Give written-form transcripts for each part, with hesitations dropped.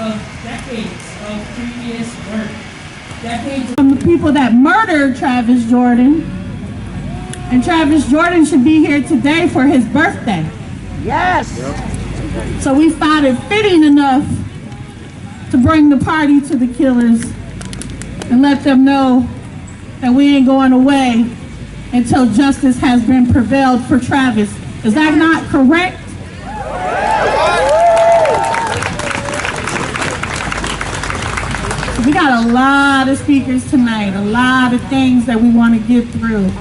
of decades of previous work. Decades from the people that murdered Travis Jordan. And Travis Jordan should be here today for his birthday. Yes! So we found it fitting enough to bring the party to the killers and let them know that we ain't going away until justice has been prevailed for Travis. Is that not correct? We got a lot of speakers tonight, a lot of things that we want to get through.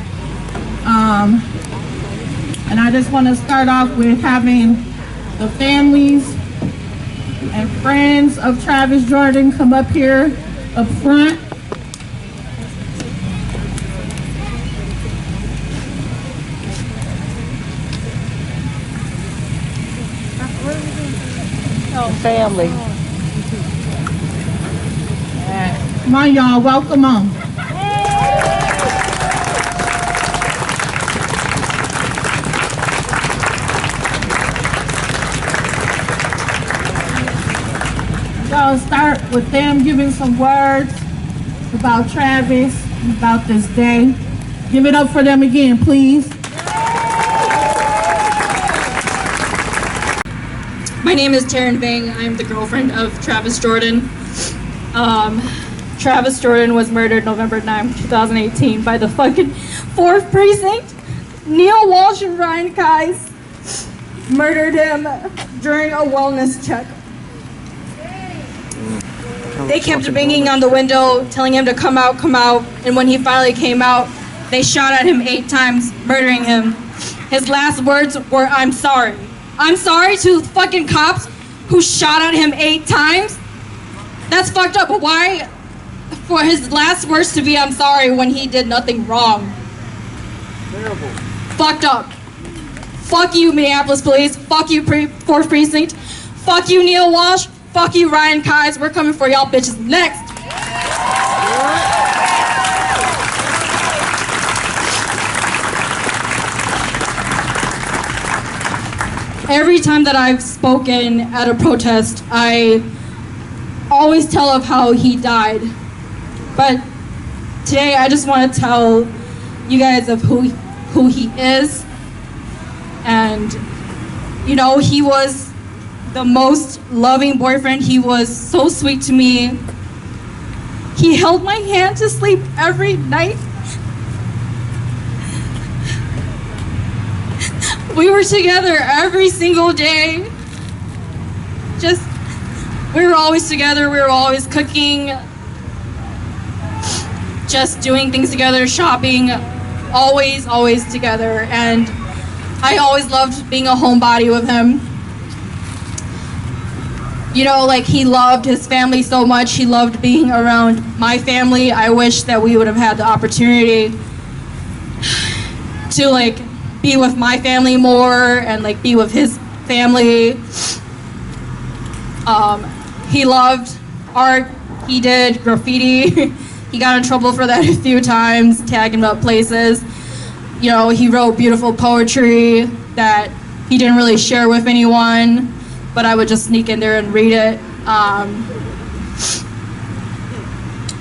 And I just want to start off with having the families and friends of Travis Jordan come up here up front. Family. Come on, y'all, welcome on. I'll start with them giving some words about Travis, about this day. Give it up for them again, please. My name is Taryn Vang. I'm the girlfriend of Travis Jordan. Travis Jordan was murdered November 9, 2018 by the fucking 4th Precinct. Neil Walsh and Ryan Keyes murdered him during a wellness check. They kept banging on the window, telling him to come out, and when he finally came out, they shot at him 8 times, murdering him. His last words were, "I'm sorry." I'm sorry to fucking cops who shot at him 8 times? That's fucked up, but why for his last words to be "I'm sorry" when he did nothing wrong? Terrible. Fucked up. Fuck you, Minneapolis police. Fuck you, 4th Precinct. Fuck you, Neil Walsh. Fuck you, Ryan Keyes. We're coming for y'all bitches next. Every time that I've spoken at a protest, I always tell of how he died. But today I just want to tell you guys of who he is. And, you know, he was the most loving boyfriend. He was so sweet to me. He held my hand to sleep every night. We were together every single day. We were always together. We were always cooking, just doing things together, shopping, always together. And I always loved being a homebody with him. You know, like, he loved his family so much. He loved being around my family. I wish that we would have had the opportunity to, like, be with my family more and, like, be with his family. He loved art. He did graffiti. He got in trouble for that a few times, tagging up places. You know, he wrote beautiful poetry that he didn't really share with anyone, but I would just sneak in there and read it.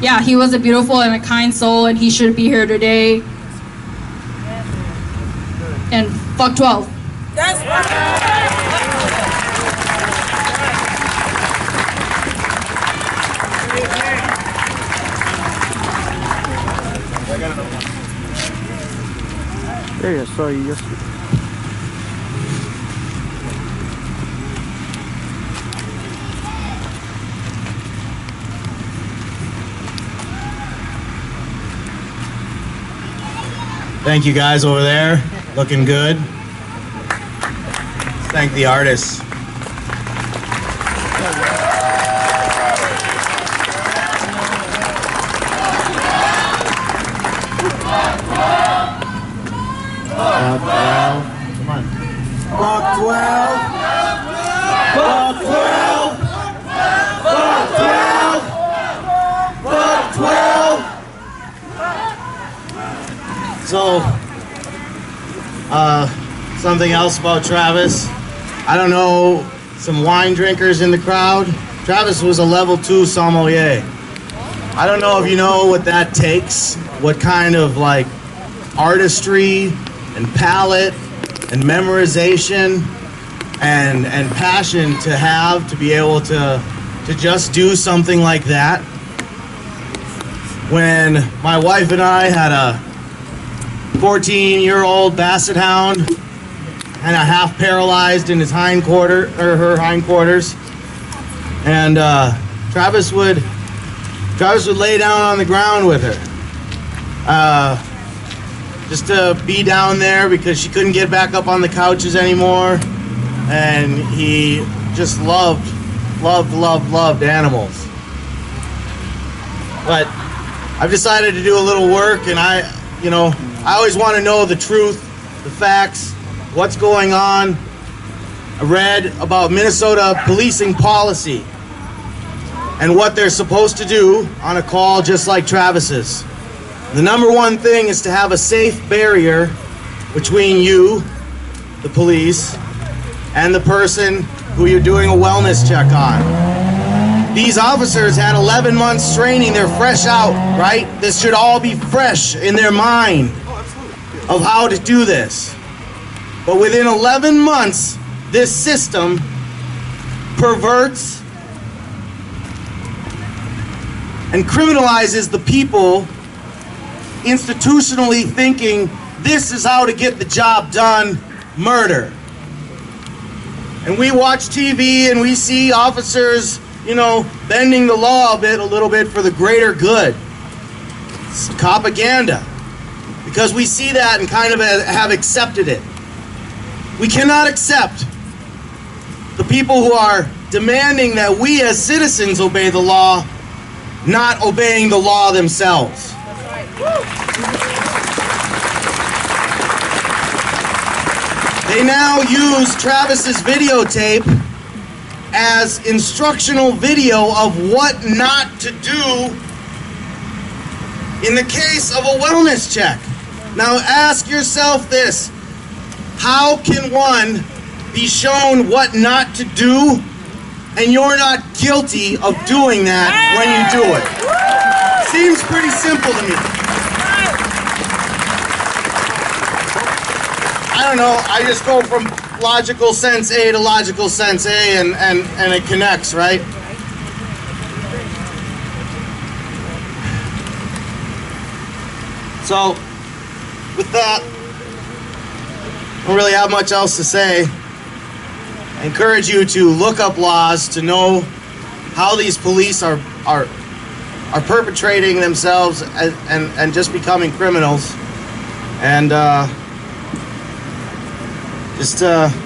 Yeah, he was a beautiful and a kind soul, and he should be here today. And fuck 12. That's Hey, I saw you yesterday. Thank you guys over there. Looking good. Thank the artists. Come on. Fuck 12. Fuck 12. Fuck 12. Fuck 12. So, something else about Travis. I don't know, some wine drinkers in the crowd. Travis was a level 2 sommelier. I don't know if you know what that takes, what kind of like artistry and palette and memorization and passion to have to be able to just do something like that. When my wife and I had a 14-year-old basset hound and a half paralyzed in his her hindquarters, and Travis would lay down on the ground with her, just to be down there because she couldn't get back up on the couches anymore, and he just loved animals. But I've decided to do a little work, and I always want to know the truth, the facts, what's going on. I read about Minnesota policing policy and what they're supposed to do on a call just like Travis's. The number one thing is to have a safe barrier between you, the police, and the person who you're doing a wellness check on. These officers had 11 months training. They're fresh out, right? This should all be fresh in their mind of how to do this. But within 11 months, this system perverts and criminalizes the people institutionally thinking this is how to get the job done, murder. And we watch TV and we see officers, bending the law a little bit for the greater good. It's propaganda. Because we see that and kind of have accepted it. We cannot accept the people who are demanding that we as citizens obey the law, not obeying the law themselves. They now use Travis's videotape as instructional video of what not to do in the case of a wellness check. Now ask yourself this: how can one be shown what not to do and you're not guilty of doing that when you do it? Seems pretty simple to me. I don't know, I just go from logical sense A to logical sense A and it connects, right? So, with that, I don't really have much else to say. I encourage you to look up laws to know how these police are perpetrating themselves and just becoming criminals. And just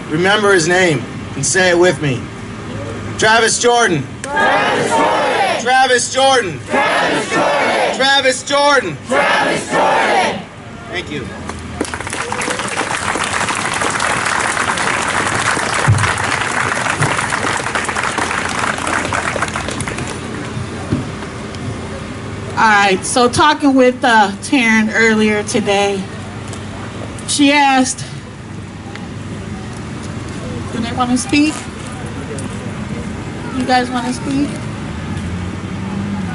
remember his name and say it with me. Travis Jordan. Travis Jordan. Travis Jordan. Travis Jordan. Travis Jordan. Travis Jordan. Thank you. All right, so talking with Taryn earlier today, she asked, do they want to speak? You guys want to speak?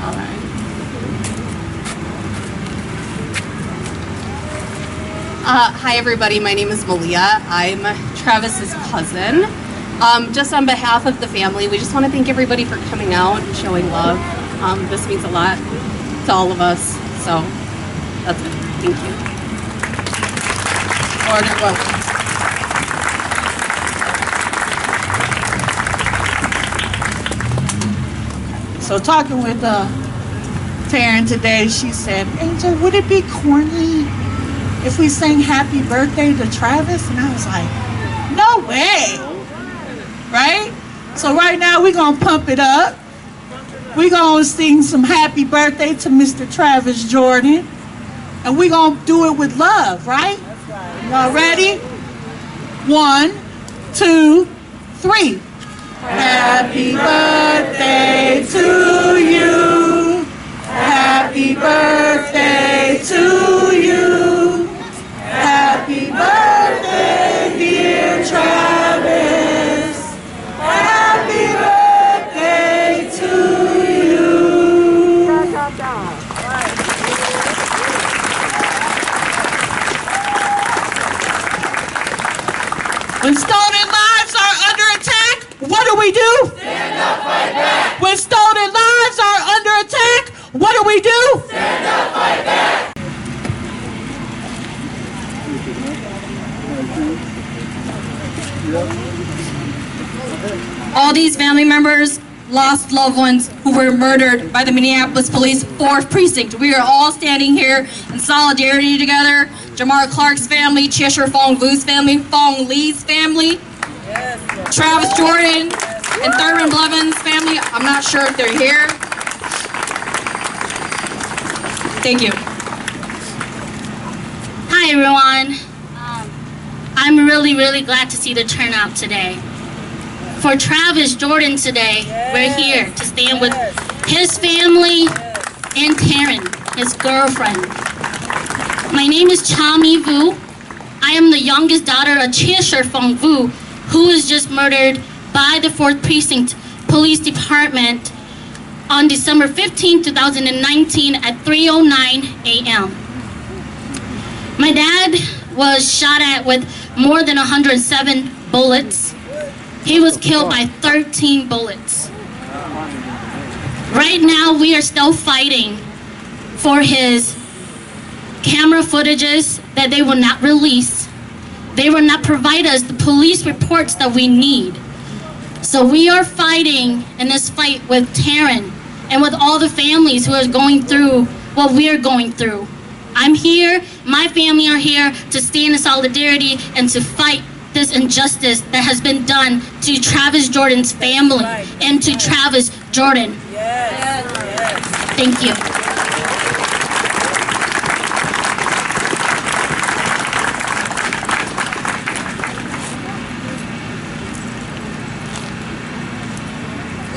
All right. Hi everybody, my name is Malia. I'm Travis's cousin. Just on behalf of the family, we just want to thank everybody for coming out and showing love. This means a lot to all of us, so that's it. Thank you. More than welcome. So talking with Taryn today, she said, Angel, would it be corny if we sang happy birthday to Travis? And I was like, no way, right? So right now we're gonna pump it up. We're going to sing some happy birthday to Mr. Travis Jordan. And we're going to do it with love, right? Y'all ready? 1, 2, 3. Happy birthday to you. Happy birthday to you. Happy birthday, dear Travis. Happy birthday we do? Stand up, fight back. When stolen lives are under attack, what do we do? Stand up, fight back. All these family members lost loved ones who were murdered by the Minneapolis Police 4th Precinct. We are all standing here in solidarity together. Jamar Clark's family, Cheshire Fong Vu's family, Fong Lee's family, Travis Jordan, and Thurman Blevins' family. I'm not sure if they're here. Thank you. Hi everyone. I'm really glad to see the turnout today. For Travis Jordan today, we're here to stand with his family and Taryn, his girlfriend. My name is Cha Mi Vu. I am the youngest daughter of Cheshire Fong Vu, who was just murdered by the 4th Precinct Police Department on December 15, 2019 at 3:09 a.m. My dad was shot at with more than 107 bullets. He was killed by 13 bullets. Right now, we are still fighting for his camera footages that they will not release. They will not provide us the police reports that we need. So we are fighting in this fight with Taryn and with all the families who are going through what we're going through. I'm here, my family are here to stand in solidarity and to fight this injustice that has been done to Travis Jordan's family and to Travis Jordan. Thank you.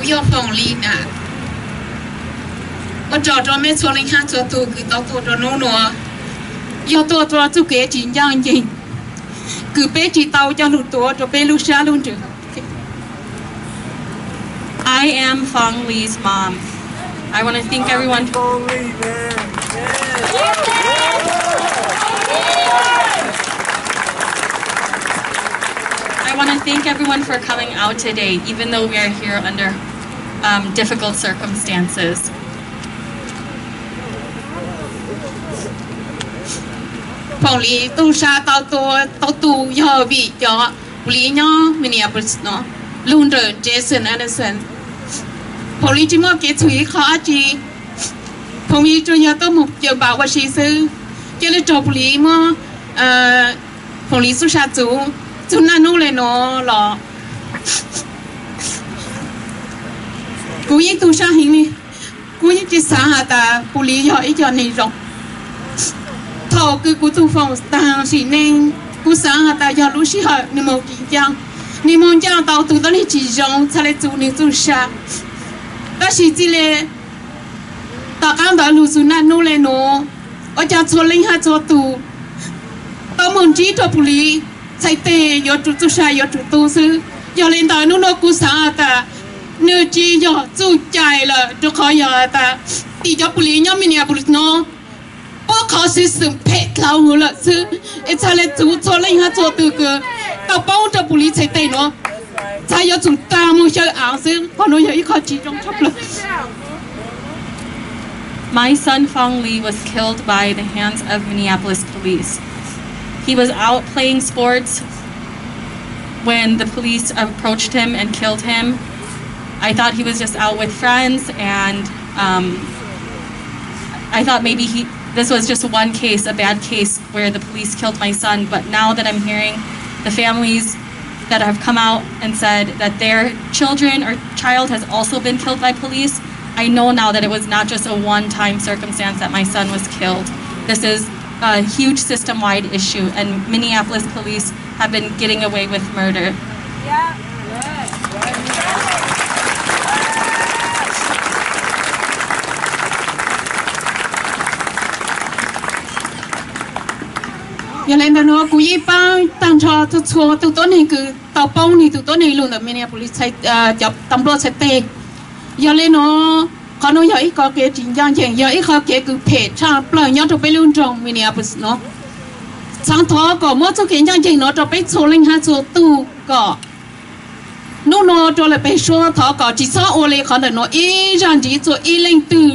要放力呢。我找着没错了，看做多个到做着弄弄，要多做做个真样子，个别知道叫路多，就别路下路着。I am Fong Lee's mom. I want to thank everyone. I want to thank everyone for coming out today, even though we are here under difficult circumstances. Phong Lee tu sa tao tu yo vi cho Lee nho Minneapolis no luôn rồi Jason Anderson. Phong Lee chỉ mua cái thủy khó chi. Phong Lee cho nhà tôi một giờ bảoว่าชีซื้อcho nên cho Lee mua Phong Lee su sa chú na nu lên nó lọ. Cú yi tu sa hình đi. Cú yi chỉ sa hả ta Lee yo ít cho này rồi. Thầu cứ cú tu phòng ta chỉ nên cú sáng ta giờ lúc xí họ ni một giang tàu tu đó ni chỉ rong cho lấy tu ni tu sa đó chỉ là ta cán đó lu su na nu lên nó ở cha cho linh ha cho tu tao muốn chỉ cho Lee chạy tê yo tu sa yo tu sư yo lên tàu nu nó cú sáng ta nếu chỉ yo tu chạy là cho khỏi yo ta thì cho Lee nhau mình Minneapolis nó bố khó sử dụng phép lao hữu lợi sư ít cha lên chú cho lên ha cho từ cơ tao bao cho Lee chạy tây nó cha yêu chúng ta mua chơi áo sư còn nó ít khó chỉ trong chấp lực. My son Fong Lee was killed by the hands of Minneapolis police. He was out playing sports when the police approached him and killed him. I thought he was just out with friends, and I thought maybe this was just one case, a bad case where the police killed my son. But now that I'm hearing the families that have come out and said that their children or child has also been killed by police, I know now that it was not just a one-time circumstance that my son was killed. This is a huge system-wide issue, and Minneapolis police have been getting away with murder. Giờ lên đó nó cú yi bao tăng cho tụi tôi này cứ tàu bông này tụi tôi này luôn ở Minneapolis chạy chụp tầm lo chạy tê giờ lên nó có nó giờ ít có cái chính giang chèn giờ ít có cái cứ phê cha lời nhau cho bé luôn trong Minneapolis nó sáng thó có mỗi số cái giang chèn nó cho bé số linh hai số tu có nô nô cho là bé số thọ có chỉ số ô lê khó để nó ý rằng chỉ cho ý lên từ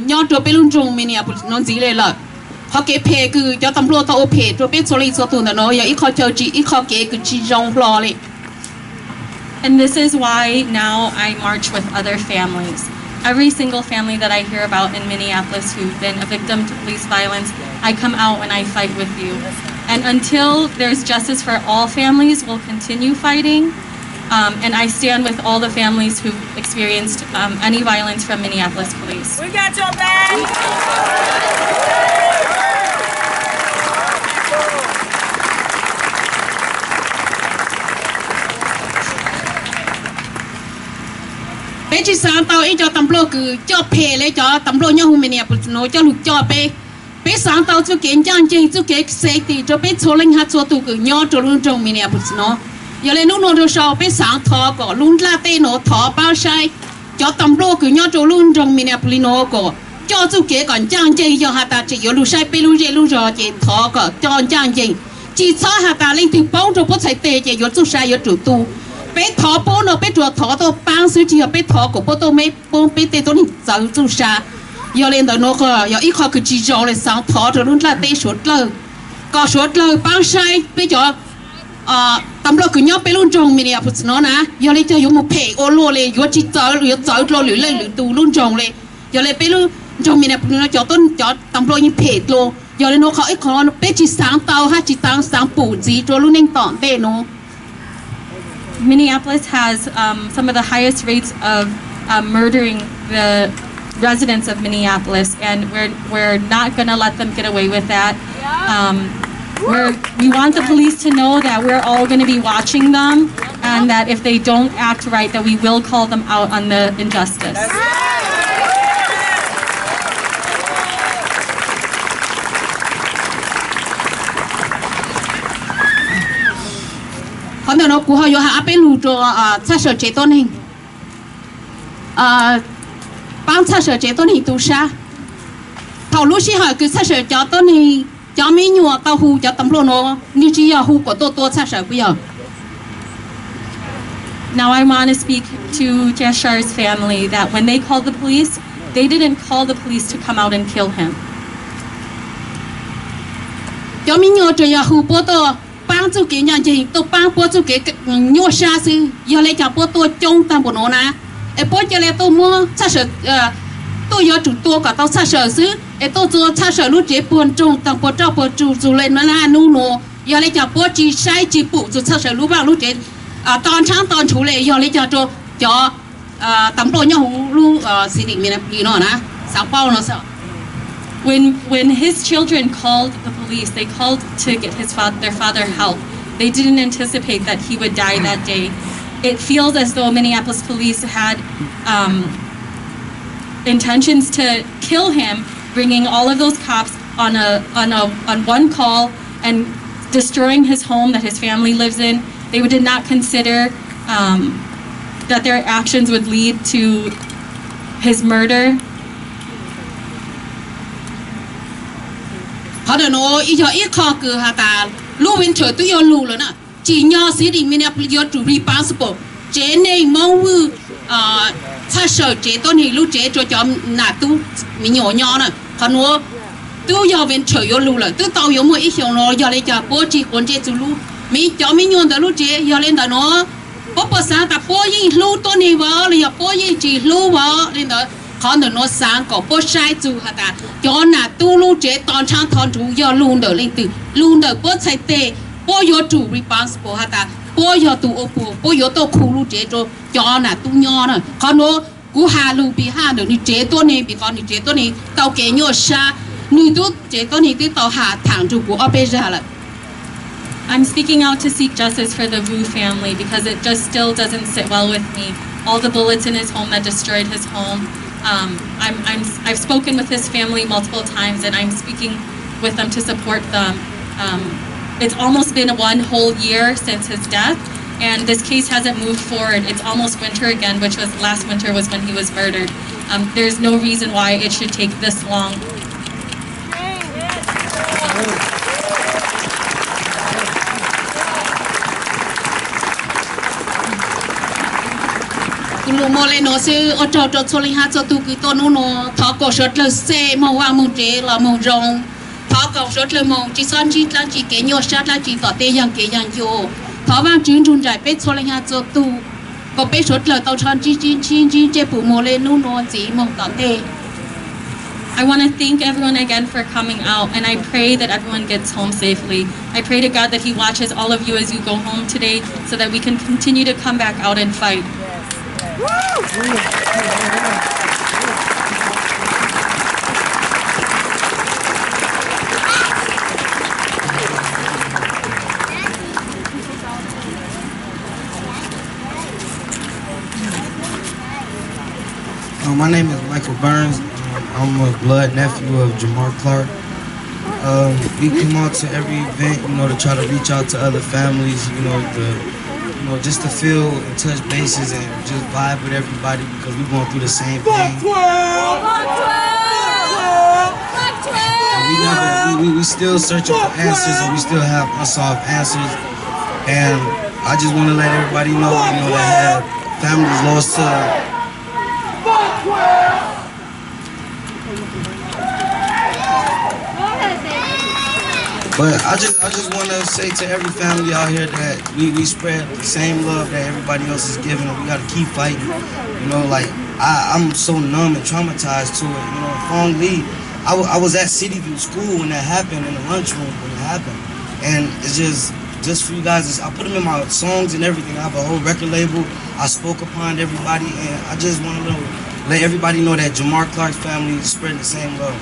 nhau cho bé luôn trong mình à nó gìเลยล่ะhọ kế phê cứ cho tầm lo tao phê cho bé số lấy số tu nó giờ ý khó chờ chỉ ý khó kế cứ chỉ rong loเลย And this is why now I march with other families. Every single family that I hear about in Minneapolis who've been a victim to police violence, I come out and I fight with you. And until there's justice for all families, we'll continue fighting. And I stand with all the families who've experienced any violence from Minneapolis police. We got your back. bé chỉ sáng tao ấy cho tầm lo cứ cho phê lấy cho tầm lo nhau hôm nay nó cho lục cho bé sáng tao cho kiến trang trình cho cái xe thì cho bé số linh hạt số tụ cứ nhau cho luôn trong mình nó giờ lên lúc nó được sau bé sáng thọ có luôn la tê nó thọ bao sai cho tầm lo cứ nhau cho luôn trong mình nó có cho cái còn trang trình cho hạt ta chỉ có lúc sai bé lúc gì lúc rồi chỉ thọ có cho trang trình chỉ cho hạt ta lên từ bao cho bớt sai tê chỉ có chút sai có chủ tu bé thọ bố nó bé chuột thọ tôi bang suy chỉ bé thọ của bố tôi mấy bố bé tê tôi giàu chú sa giờ lên đó nó có giờ ít khó cứ chỉ cho lên sáng thọ rồi luôn là tê suốt lời có suốt lời bang sai bé cho tầm lo cứ nhớ bé luôn trồng mình à nó nè giờ lên cho dùng một phe ô lô lên giờ chỉ chờ lo lưỡi lên lưỡi tù luôn trồng lên giờ lên bé luôn trồng mình à nó cho tôi cho tầm lo như phe lo giờ lên nó khó ít khó bé chỉ sáng tàu ha chỉ sáng phủ gì cho luôn nên tỏn tê nó Minneapolis has some of the highest rates of murdering the residents of Minneapolis, and we're not going to let them get away with that. We want the police to know that we're all going to be watching them, and that if they don't act right, that we will call them out on the injustice. còn nó của họ hạ bên lù cho sát sở chế tôn hình ban sát sở chế tôn hình tu sa thầu lúc xí hỏi cứ sát sở cho tôn hình cho mấy nhua tàu hù cho tấm lô nó như chỉ hù của tôi sát sở bây giờ. Now I want to speak to Jashar's family that when they called the police, they didn't call the police to come out and kill him. cho mấy nhua cho hù bố tôi bang chú kiến nhận gì tôi bang bố chú kiến nhua xa sư giờ lấy cho bố tôi trông tam của nó nè bố cho lấy tôi mua sát sở tôi giờ chủ tôi cả tao sát sở sư tôi做sát sở lúc chế buồn trông tao bố cho bố chủ lên nó là nu nó giờ lấy cho bố chỉ sai chỉ phụ chủ sát sở lúc bao lúc chế tòn sáng tòn chủ lệ giờ lấy cho tấm đồ nhau lúc xí định mình gì nó nè sáng bao nó sợ. When his children called the police, they called to get their father help. They didn't anticipate that he would die that day. It feels as though Minneapolis police had intentions to kill him, bringing all of those cops on one call and destroying his home that his family lives in. They did not consider that their actions would lead to his murder. họ đã nói ý cho ít khó cứ hà ta lưu viên trời tôi yêu lưu rồi nè chỉ nhau xí đi mình yêu chủ responsible chế này mong vư sát sở chế tôn thì lưu chế cho nà tu mình nhỏ nè họ nói tôi yêu viên trời yêu lưu rồi tôi tao yêu một ít hiểu nó giờ lấy cho bố chỉ còn chế chủ lưu mình cho mình nhon đã lưu chế giờ lên đó nó bố sáng ta bố gì lưu tôn thì vợ là bố gì chỉ lưu vợ lên đó họ nó sáng có bố sai chủ hả ta cho nà tu lưu chế toàn trang toàn chủ do luôn đỡ lên từ luôn đỡ bố sai tệ bố yo chủ responsible hả ta bố yo tu opu bố yo tu khu lưu chế cho nà tu nho nè họ nó cú hà lưu bị hà được như chếตัวนี้bị con như chếตัวนี้tàu kế nhọ sa như tu chếตัวนี้tu tàu hà thẳng chủ của ở bên ra là. I'm speaking out to seek justice for the Vu family because it just still doesn't sit well with me. All the bullets in his home that destroyed his home. I've spoken with his family multiple times, and I'm speaking with them to support them. It's almost been 1 whole year since his death, and this case hasn't moved forward. It's almost winter again, which was last winter was when he was murdered. There's no reason why it should take this long. lu mo le no se o to so li ha so tu ku to no tho ko shot le se mo wa mo je la mo rong tho ko shot le mo chi son chi la chi ke nyo shat la chi to te yang ke yang yo tho wa jun jun jai pe so li ha so tu ko pe shot le tao chan chi je pu mo le no ji mo to te. I want to thank everyone again for coming out, and I pray that everyone gets home safely. I pray to God that He watches all of you as you go home today so that we can continue to come back out and fight. My name is Michael Burns. I'm a blood nephew of Jamar Clark. We come out to every event, to try to reach out to other families, just to feel and touch bases and just vibe with everybody because we're going through the same thing. And we still searching for answers, and we still have unsolved answers. And I just want to let everybody know, that have families lost to. But I just want to say to every family out here that we spread the same love that everybody else is giving, and we got to keep fighting. I'm so numb and traumatized to it. Fong Lee, I was at City View School when that happened, in the lunchroom when it happened. And it's just for you guys, I put them in my songs and everything. I have a whole record label. I spoke upon everybody, and I just want to let everybody know that Jamar Clark's family is spreading the same love.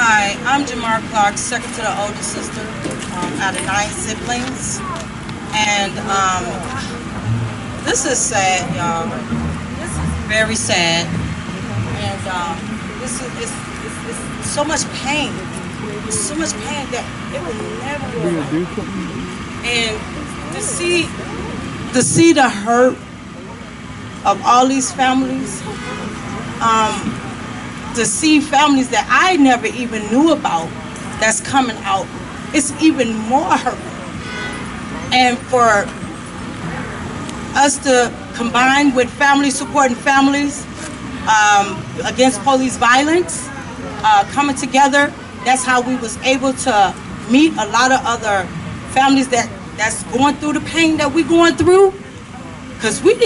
Hi, I'm Jamar Clark, second to the oldest sister out of 9 siblings. And this is sad, y'all. This is very sad. And this is it's so much pain. It's so much pain that it will never go away. And to see the hurt of all these families, to see families that I never even knew about that's coming out, it's even more hurtful. And for us to combine with families supporting families against police violence, coming together, that's how we was able to meet a lot of other families that's going through the pain that we're going through. Because let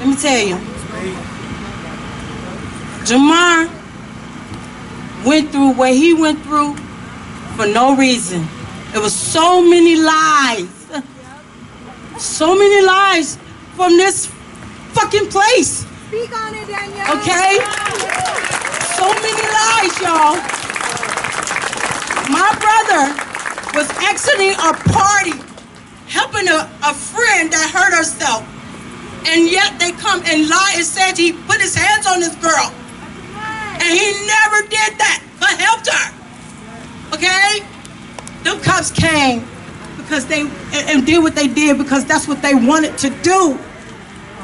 me tell you, Jamar went through what he went through for no reason. There was so many lies from this fucking place. Speak on it, Danielle. Okay? So many lies, y'all. My brother was exiting a party, helping a friend that hurt herself. And yet they come and lie and said he put his hands on this girl. And he never did that, but helped her. Okay? Them cops came because and did what they did because that's what they wanted to do.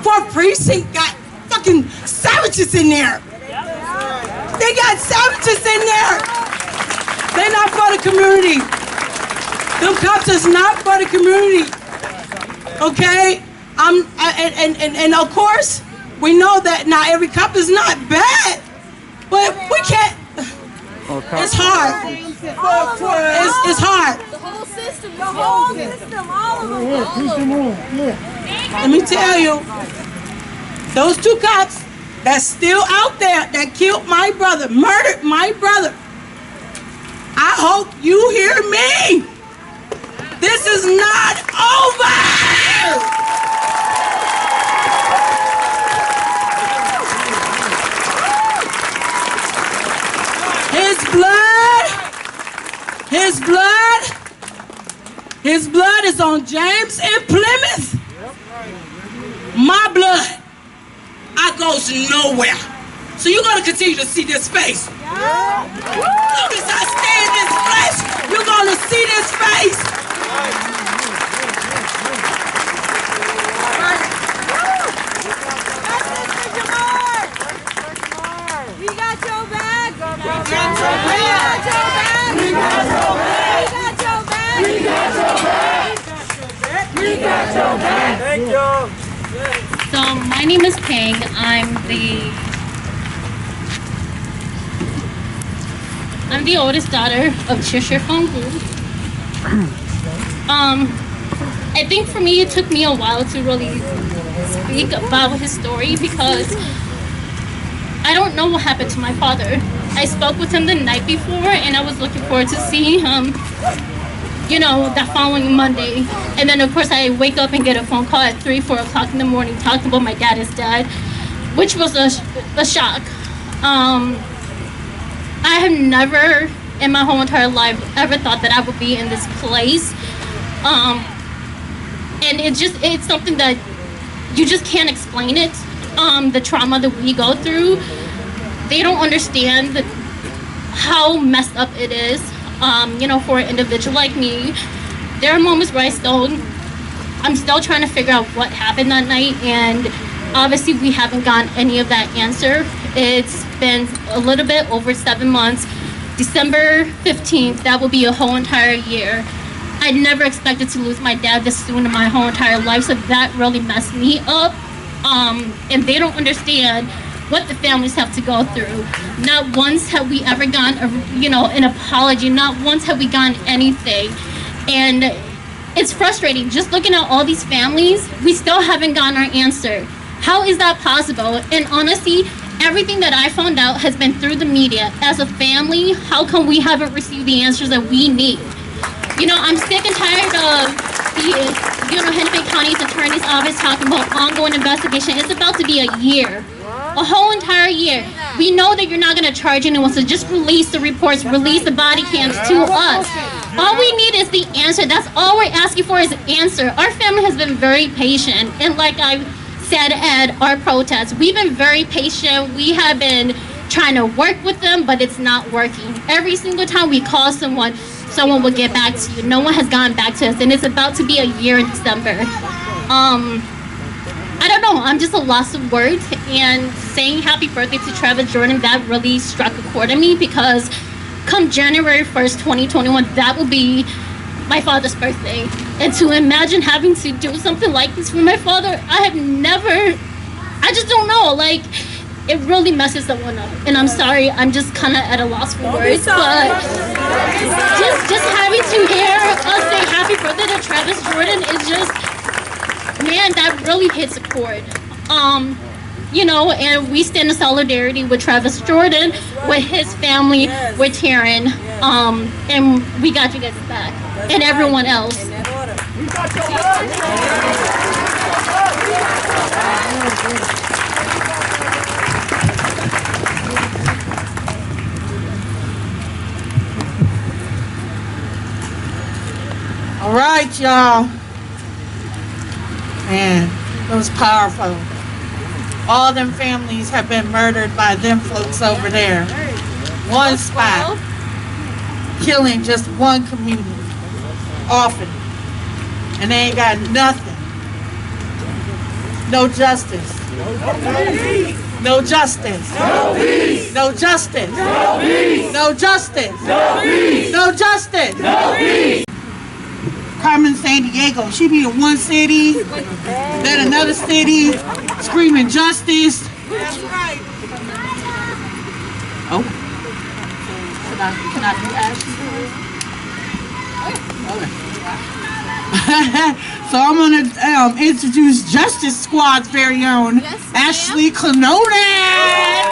Fourth Precinct got fucking savages in there. They got savages in there. They're not for the community. Them cops is not for the community. Okay? And of course, we know that not every cop is not bad. But we can't. It's hard. It's hard. The whole system, all of them. Let me tell you, those 2 cops that's still out there that killed my brother, murdered my brother. I hope you hear me. This is not over. His blood is on James and Plymouth. My blood, I goes nowhere. So you're gonna continue to see this face. As long as I stay in this flesh, you're gonna see this face. Thank you. So my name is Ping. I'm the oldest daughter of Cheshire Phone Group. I think for me it took me a while to really speak about his story because I don't know what happened to my father. I spoke with him the night before and I was looking forward to seeing him, you know, that following Monday. And then of course I wake up and get a phone call at 3, 4 o'clock in the morning talking about my dad is dead, which was a shock. I have never in my whole entire life ever thought that I would be in this place. And it's something that you just can't explain it. The trauma that we go through, they don't understand how messed up it is. You know, for an individual like me, there are moments where I'm still trying to figure out what happened that night, and obviously we haven't gotten any of that answer. It's been a little bit over 7 months. December 15th, that will be a whole entire year. I never expected to lose my dad this soon in my whole entire life, so that really messed me up. And they don't understand what the families have to go through. Not once have we ever gotten an apology. Not once have we gotten anything. And it's frustrating. Just looking at all these families, we still haven't gotten our answer. How is that possible? And honestly, everything that I found out has been through the media. As a family, how come we haven't received the answers that we need? You know, I'm sick and tired of the Hennepin County's Attorney's Office talking about ongoing investigation. It's about to be a year. A whole entire year. We know that you're not going to charge anyone, so just release the reports, release the body cams to us. All we need is the answer. That's all we're asking for is an answer. Our family has been very patient, and like I said at our protest, we've been very patient. We have been trying to work with them, but it's not working. Every single time we call someone will get back to you. No one has gotten back to us, and it's about to be a year in December. I don't know, I'm just a loss of words, and saying happy birthday to Travis Jordan, that really struck a chord in me because come January 1st, 2021, that will be my father's birthday. And to imagine having to do something like this for my father, I just don't know, like, it really messes someone up. And I'm sorry, I'm just kind of at a loss for words, but just having to hear us say happy birthday to Travis Jordan is just, man, that really hits a chord. You know, and we stand in solidarity with Travis Jordan, with his family, with Taryn, and we got you guys back, and everyone else. All right, y'all. Man, it was powerful. All them families have been murdered by them folks over there. One spot, killing just one community, often. And they ain't got nothing. No justice. No justice. No peace. No justice. No peace. No justice. No peace. No justice. No peace. Carmen Sandiego, she be in one city, then another city, screaming justice. That's right. Oh. Can I do Ashley? Okay. So I'm going to introduce Justice Squad's very own Ashley Clononan.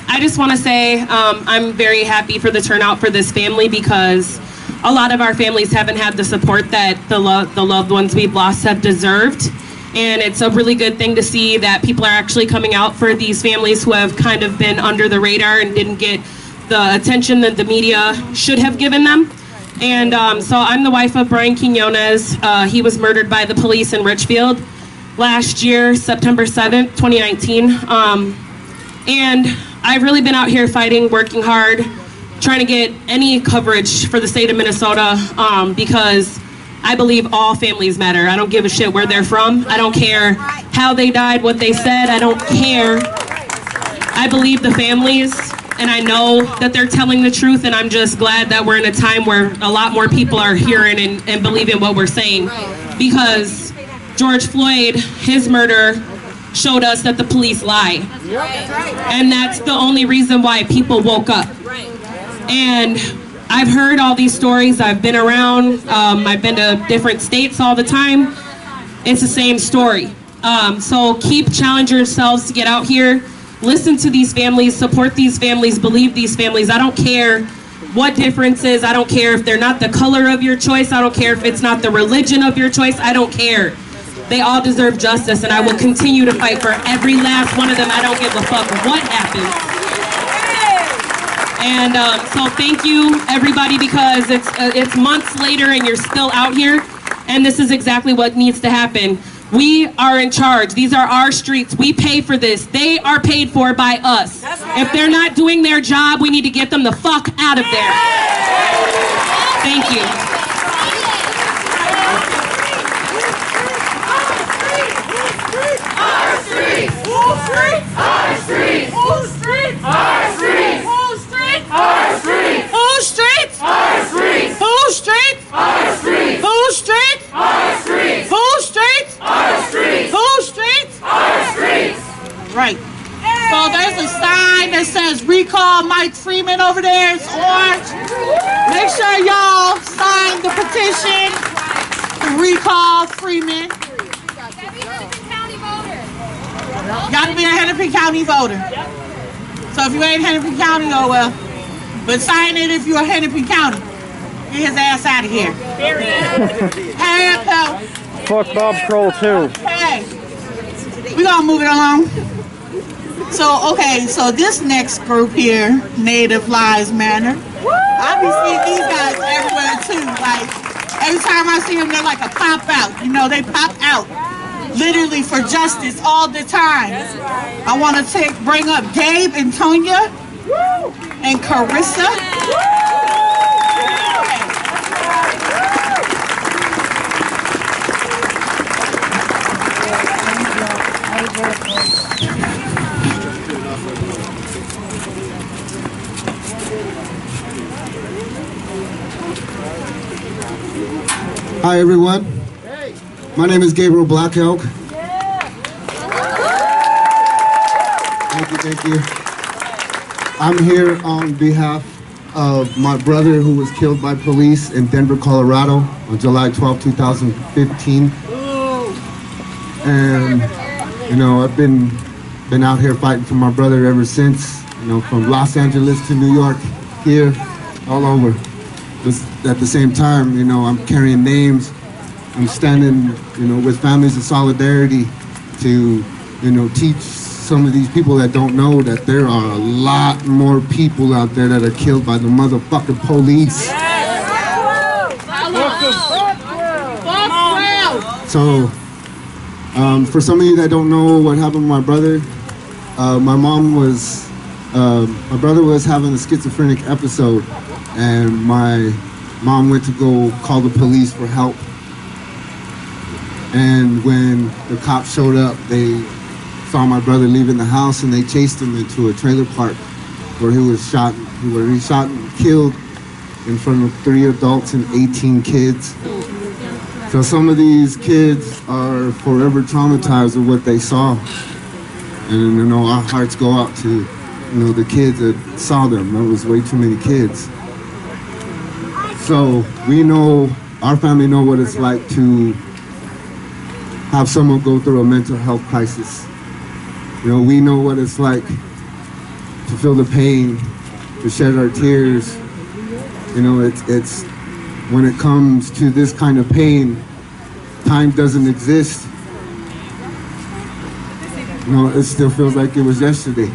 I just want to say I'm very happy for the turnout for this family because a lot of our families haven't had the support that the loved ones we've lost have deserved. And it's a really good thing to see that people are actually coming out for these families who have kind of been under the radar and didn't get the attention that the media should have given them. And so I'm the wife of Brian Quinones. He was murdered by the police in Richfield last year, September 7th, 2019. And I've really been out here fighting, working hard, trying to get any coverage for the state of Minnesota because I believe all families matter. I don't give a shit where they're from. I don't care how they died, what they said. I don't care. I believe the families, and I know that they're telling the truth, and I'm just glad that we're in a time where a lot more people are hearing and believing what we're saying. Because George Floyd, his murder, showed us that the police lie. And that's the only reason why people woke up. And I've heard all these stories. I've been around. I've been to different states all the time. It's the same story. So keep challenging yourselves to get out here. Listen to these families, support these families, believe these families. I don't care what difference is. I don't care if they're not the color of your choice. I don't care if it's not the religion of your choice. I don't care. They all deserve justice, and I will continue to fight for every last one of them. I don't give a fuck what happens. And so thank you, everybody, because it's months later and you're still out here, and this is exactly what needs to happen. We are in charge. These are our streets. We pay for this. They are paid for by us. If they're not doing their job, we need to get them the fuck out of there. Thank you. Our streets! Whose streets? Our streets! Whose streets? Our streets! Whose streets? Our streets! Whose streets? Our streets! Whose streets? Our streets! Whose streets? Our streets! Whose streets? Our streets! Whose streets? Our streets! Right. So there's a sign that says recall Mike Freeman over there. It's orange. Make sure y'all sign the petition to recall Freeman. Gotta be a Hennepin County voter. So if you ain't Hennepin County, oh well. But sign it if you're Hennepin County. Get his ass out of here. Hey, pal. Fuck Bob Kroll too. Hey. We gonna move it along. So, okay, so this next group here, Native Lives Matter. I be seeing these guys everywhere too. Like, every time I see them, they're like a pop out. You know, they pop out. Literally for justice all the time. I want to bring up Gabe and Tonya and Carissa. Hi everyone. My name is Gabriel Black Elk. Thank you. I'm here on behalf of my brother who was killed by police in Denver, Colorado on July 12, 2015. And, you know, I've been out here fighting for my brother ever since, you know, from Los Angeles to New York, here, all over. But at the same time, you know, I'm carrying names. I'm standing, you know, with families of solidarity to, you know, teach some of these people that don't know that there are a lot more people out there that are killed by the motherfucking police. So, for some of you that don't know what happened to my brother, my brother was having a schizophrenic episode, and my mom went to go call the police for help. And when the cops showed up, they saw my brother leaving the house, and they chased him into a trailer park where he shot and killed in front of 3 adults and 18 kids. So some of these kids are forever traumatized with what they saw. And, you know, our hearts go out to, you know, the kids that saw them. There was way too many kids. So we know, our family know what it's like to have someone go through a mental health crisis. You know, we know what it's like to feel the pain, to shed our tears. You know, it's when it comes to this kind of pain, time doesn't exist. You know, it still feels like it was yesterday.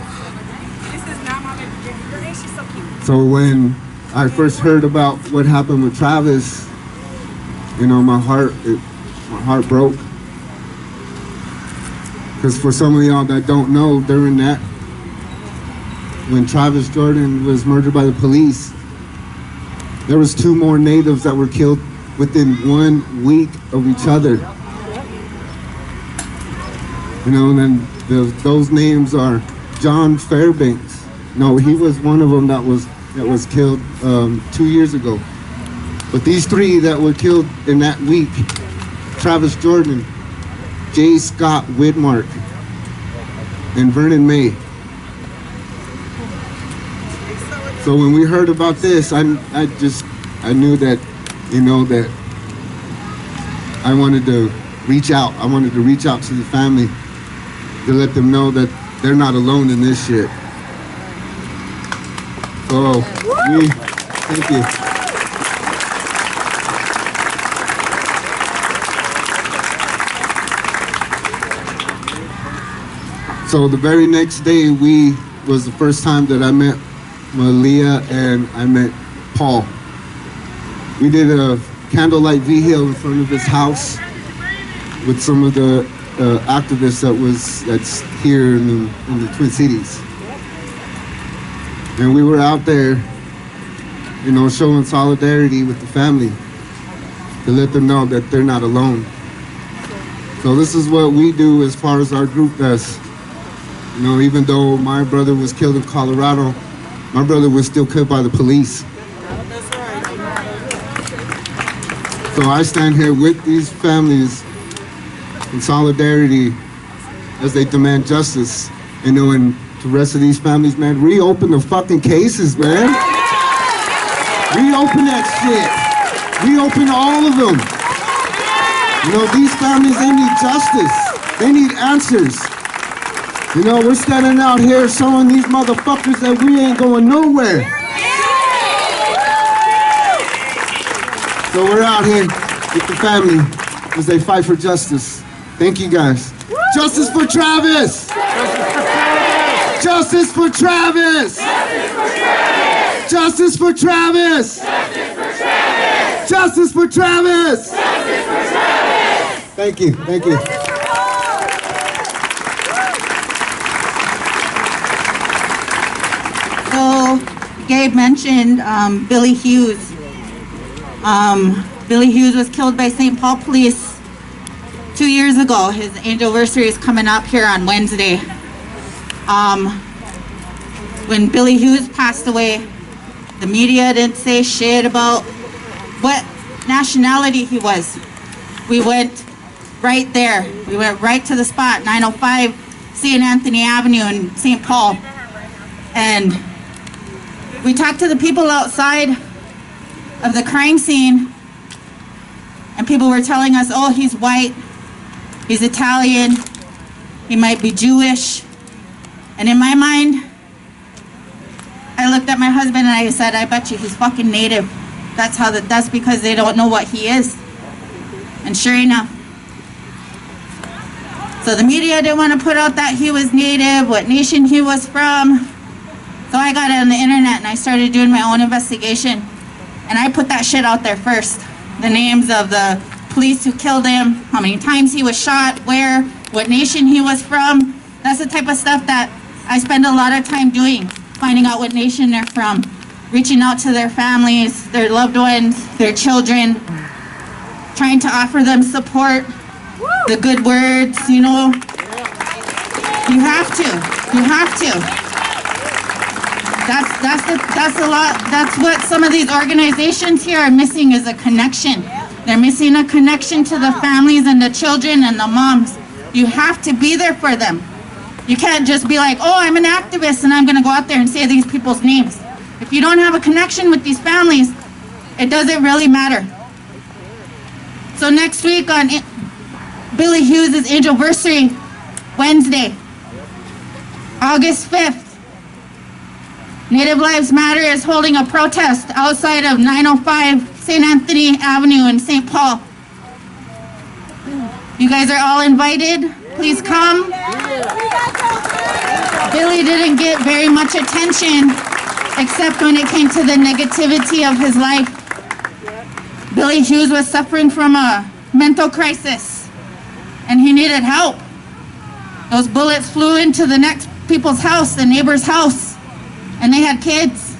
So when I first heard about what happened with Travis, you know, my heart broke. Because for some of y'all that don't know, during that, when Travis Jordan was murdered by the police, there was 2 more natives that were killed within 1 week of each other. You know, and then those names are John Fairbanks. No, he was one of them that was killed 2 years ago. But these three that were killed in that week: Travis Jordan, J. Scott Widmark, and Vernon May. So when we heard about this, I knew that, that I wanted to reach out. I wanted to reach out to the family to let them know that they're not alone in this shit. So, thank you. So the very next day, was the first time that I met Malia and I met Paul. We did a candlelight vigil in front of his house with some of the activists that's here in the Twin Cities. And we were out there, showing solidarity with the family to let them know that they're not alone. So this is what we do as far as our group does. Even though my brother was killed in Colorado, my brother was still killed by the police. So I stand here with these families in solidarity as they demand justice. And the rest of these families, man, reopen the fucking cases, man. Reopen that shit. Reopen all of them. These families, they need justice. They need answers. We're standing out here showing these motherfuckers that we ain't going nowhere. So we're out here with the family as they fight for justice. Thank you, guys. Justice for Travis! Justice for Travis! Justice for Travis! Justice for Travis! Thank you, thank you. So, Gabe mentioned Billy Hughes. Billy Hughes was killed by St. Paul police 2 years ago. His anniversary is coming up here on Wednesday. When Billy Hughes passed away, the media didn't say shit about what nationality he was. We went right there. We went right to the spot, 905 St. Anthony Avenue in St. Paul. And we talked to the people outside of the crime scene, and people were telling us, oh, he's white, he's Italian, he might be Jewish. And in my mind, I looked at my husband and I said, I bet you he's fucking native. That's because they don't know what he is. And sure enough. So the media didn't want to put out that he was native, what nation he was from. So I got on the internet and I started doing my own investigation. And I put that shit out there first. The names of the police who killed him, how many times he was shot, where, what nation he was from. That's the type of stuff that I spend a lot of time doing, finding out what nation they're from, reaching out to their families, their loved ones, their children, trying to offer them support, the good words, You have to. That's a lot. That's what some of these organizations here are missing, is a connection. They're missing a connection to the families and the children and the moms. You have to be there for them. You can't just be like, oh, I'm an activist and I'm going to go out there and say these people's names. If you don't have a connection with these families, it doesn't really matter. So next week on Billy Hughes' anniversary, Wednesday, August 5th, Native Lives Matter is holding a protest outside of 905 St. Anthony Avenue in St. Paul. You guys are all invited. Please come. Billy didn't get very much attention except when it came to the negativity of his life. Billy Hughes was suffering from a mental crisis and he needed help. Those bullets flew into the next people's house, the neighbor's house, and they had kids.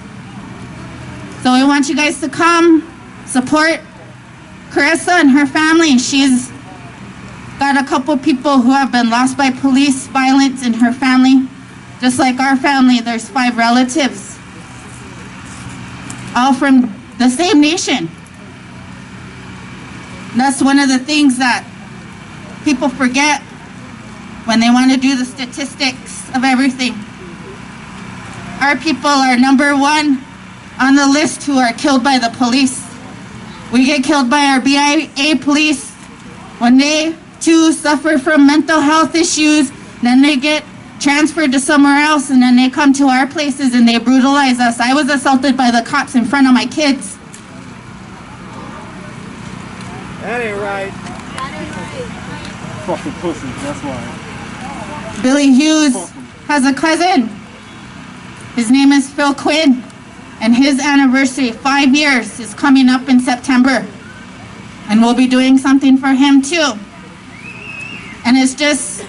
So we want you guys to come support Carissa and her family. She's got a couple people who have been lost by police violence in her family. Just like our family, there's 5 relatives, all from the same nation. That's one of the things that people forget when they want to do the statistics of everything. Our people are number 1 on the list who are killed by the police. We get killed by our BIA police when they too suffer from mental health issues. Then they get transferred to somewhere else, and then they come to our places and they brutalize us. I was assaulted by the cops in front of my kids. That ain't right. Fucking pussy, that's why. Billy Hughes has a cousin. His name is Phil Quinn, and his anniversary, 5 years, is coming up in September. And we'll be doing something for him too. And it's just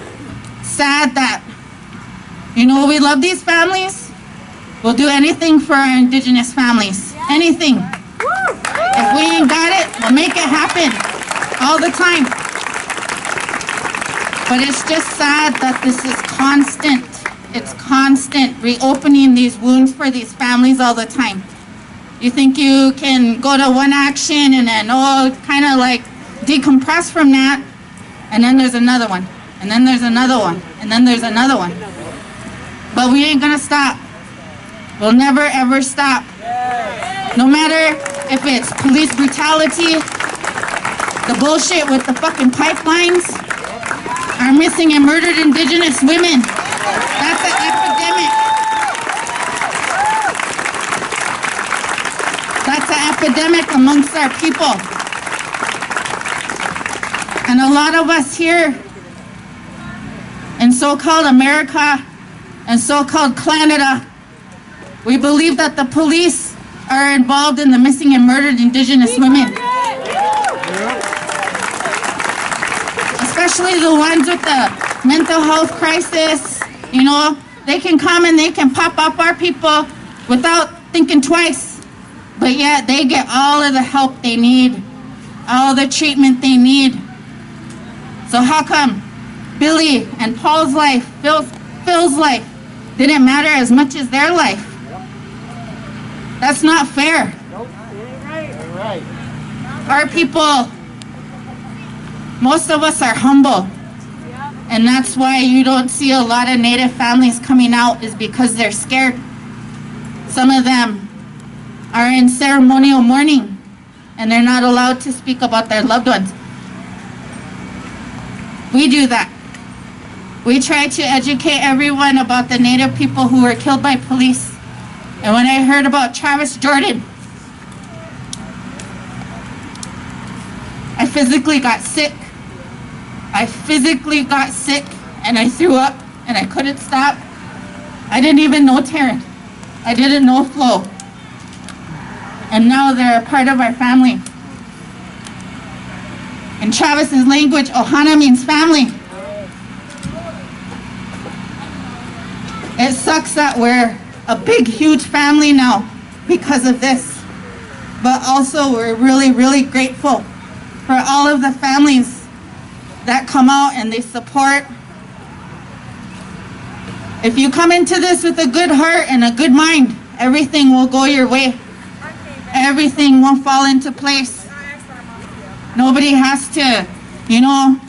sad that, you know, we love these families. We'll do anything for our Indigenous families. Anything. If we ain't got it, we'll make it happen all the time. But it's just sad that this is constant. It's constant reopening these wounds for these families all the time. You think you can go to one action and then, kind of like decompress from that, and then there's another one, and then there's another one, and then there's another one. But we ain't gonna stop. We'll never ever stop. No matter if it's police brutality, the bullshit with the fucking pipelines, our missing and murdered Indigenous women. That's an epidemic. That's an epidemic amongst our people. And a lot of us here in so-called America and so-called Canada, we believe that the police are involved in the missing and murdered Indigenous women. Especially the ones with the mental health crisis. You know, they can come and they can pop up our people without thinking twice. But yet they get all of the help they need, all the treatment they need. So how come Billy and Paul's life, Phil's life, didn't matter as much as their life? That's not fair. Our people, most of us are humble. And that's why you don't see a lot of Native families coming out, is because they're scared. Some of them are in ceremonial mourning and they're not allowed to speak about their loved ones. We do that. We try to educate everyone about the Native people who were killed by police. And when I heard about Travis Jordan, I physically got sick. I physically got sick and I threw up and I couldn't stop. I didn't even know Taryn. I didn't know Flo. And now they're a part of our family. In Travis's language, Ohana means family. It sucks that we're a big, huge family now because of this. But also we're really, really grateful for all of the families that come out and they support. If you come into this with a good heart and a good mind, everything will go your way. Everything will fall into place. Nobody has to, you know,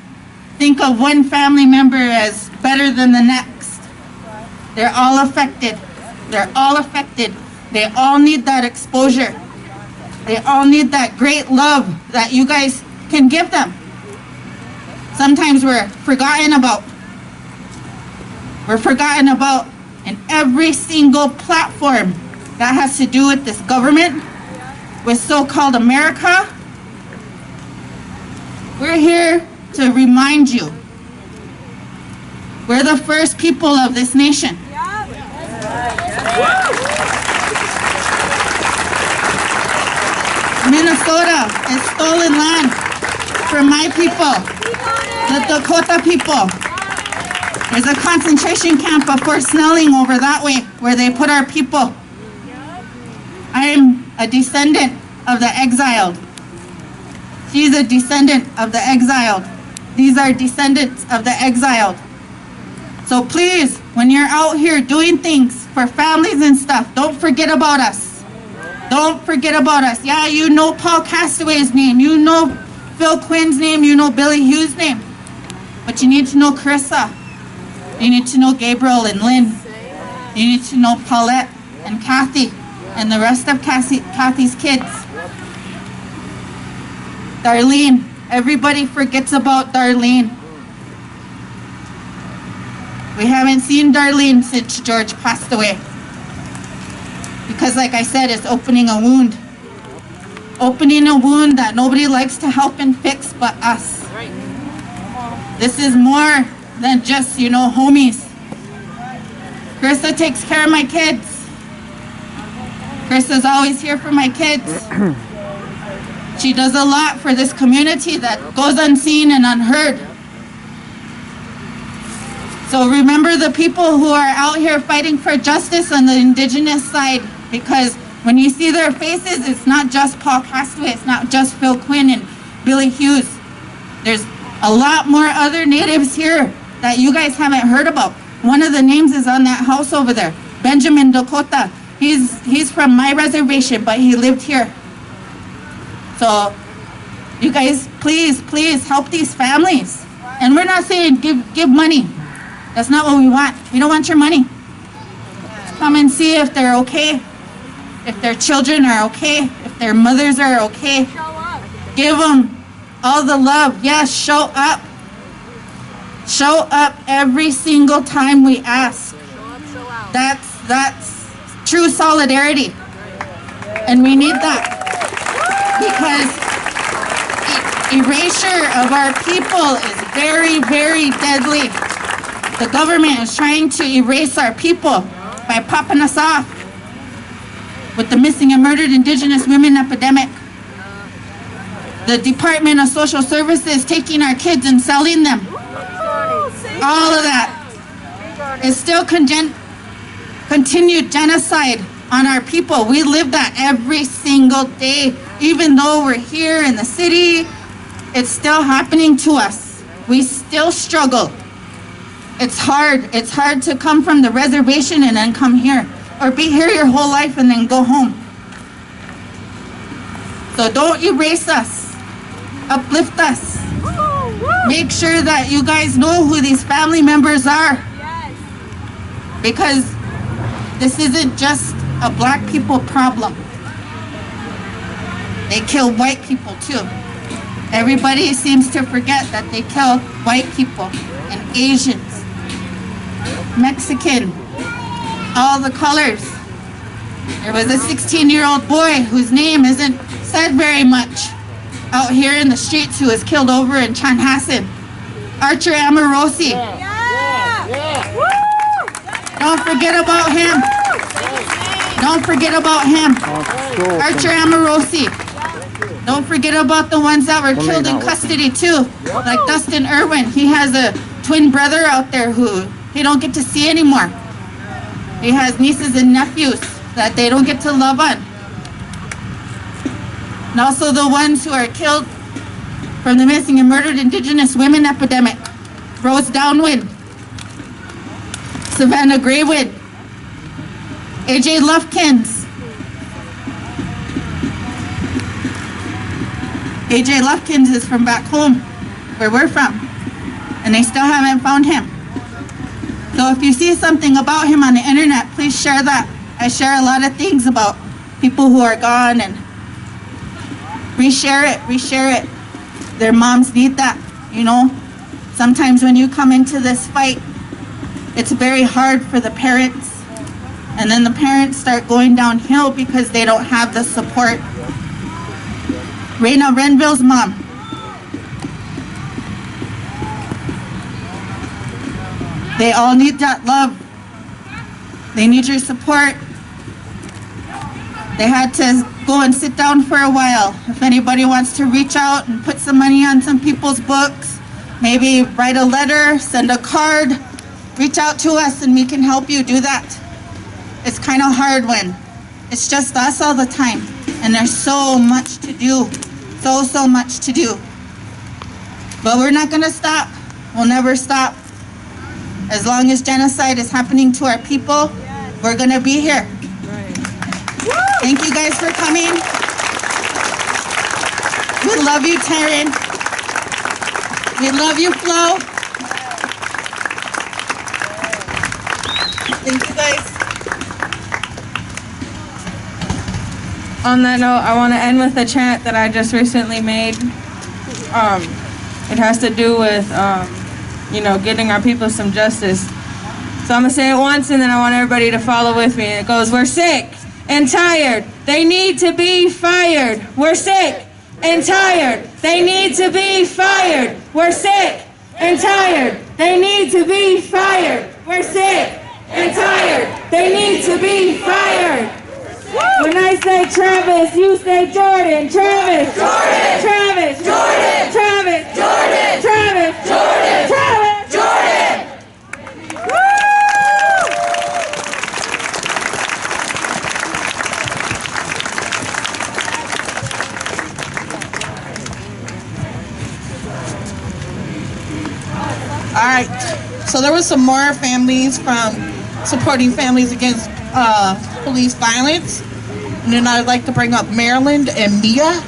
think of one family member as better than the next. They're all affected. They're all affected. They all need that exposure. They all need that great love that you guys can give them. Sometimes we're forgotten about. We're forgotten about in every single platform that has to do with this government, with so-called America. We're here to remind you. We're the first people of this nation. Minnesota is stolen land from my people, the Dakota people. There's a concentration camp of Fort Snelling over that way where they put our people. I'm a descendant of the exiled. She's a descendant of the exiled. These are descendants of the exiled. So please, when you're out here doing things for families and stuff, don't forget about us. Don't forget about us. Yeah, you know Paul Castaway's name. You know Phil Quinn's name. You know Billy Hughes' name. But you need to know Carissa. You need to know Gabriel and Lynn. You need to know Paulette and Kathy and the rest of Kathy's kids. Darlene. Everybody forgets about Darlene. We haven't seen Darlene since George passed away. Because like I said, it's opening a wound. Opening a wound that nobody likes to help and fix but us. This is more than just, homies. Carissa takes care of my kids. Carissa's always here for my kids. She does a lot for this community that goes unseen and unheard. So remember the people who are out here fighting for justice on the Indigenous side, because when you see their faces, it's not just Paul Castaway, it's not just Phil Quinn and Billy Hughes. There's a lot more other natives here that you guys haven't heard about. One of the names is on that house over there, Benjamin Dakota. He's from my reservation, but he lived here. So you guys, please help these families. And we're not saying give money. That's not what we want. We don't want your money. Come and see if they're okay, if their children are okay, if their mothers are okay. Give them all the love. Yes, show up. Show up every single time we ask. That's true solidarity. And we need that. Because erasure of our people is very, very deadly. The government is trying to erase our people by popping us off with the missing and murdered Indigenous women epidemic. The Department of Social Services taking our kids and selling them. All of that is still continued genocide on our people. We live that every single day. Even though we're here in the city, it's still happening to us. We still struggle. It's hard. It's hard to come from the reservation and then come here, or be here your whole life and then go home. So don't erase us. Uplift us. Make sure that you guys know who these family members are. Because this isn't just a black people problem. They kill white people too. Everybody seems to forget that they kill white people and Asians, Mexican, all the colors. There was a 16-year-old boy whose name isn't said very much out here in the streets who was killed over in Chanhassen. Archer Amorosi. Don't forget about him. Don't forget about him. Archer Amorosi. Don't forget about the ones that were killed in custody too, like Dustin Irwin. He has a twin brother out there who he don't get to see anymore. He has nieces and nephews that they don't get to love on. And also the ones who are killed from the missing and murdered Indigenous women epidemic. Rose Downwind, Savannah Graywood, AJ Lufkins. AJ Lufkins is from back home, where we're from, and they still haven't found him. So if you see something about him on the internet, please share that. I share a lot of things about people who are gone, and reshare it. Their moms need that, Sometimes when you come into this fight, it's very hard for the parents, and then the parents start going downhill because they don't have the support. Raina Renville's mom. They all need that love. They need your support. They had to go and sit down for a while. If anybody wants to reach out and put some money on some people's books, maybe write a letter, send a card, reach out to us and we can help you do that. It's kind of hard when it's just us all the time, and there's so much to do, so much to do. But we're not gonna stop. We'll never stop. As long as genocide is happening to our people, we're gonna be here. Thank you guys for coming. We love you, Taryn. We love you, Flo. Thank you guys. On that note, I want to end with a chant that I just recently made. It has to do with, getting our people some justice. So I'm going to say it once, and then I want everybody to follow with me. It goes, we're sick and tired. They need to be fired. We're sick and tired. They need to be fired. We're sick and tired. They need to be fired. We're sick and tired. They need to be fired. When I say Travis, you say Jordan. Travis. Jordan. Travis. Jordan. Travis. Jordan. Travis. Jordan. Travis. Jordan. All right, so there was some more families from supporting families against police violence. And then I'd like to bring up Maryland and Mia.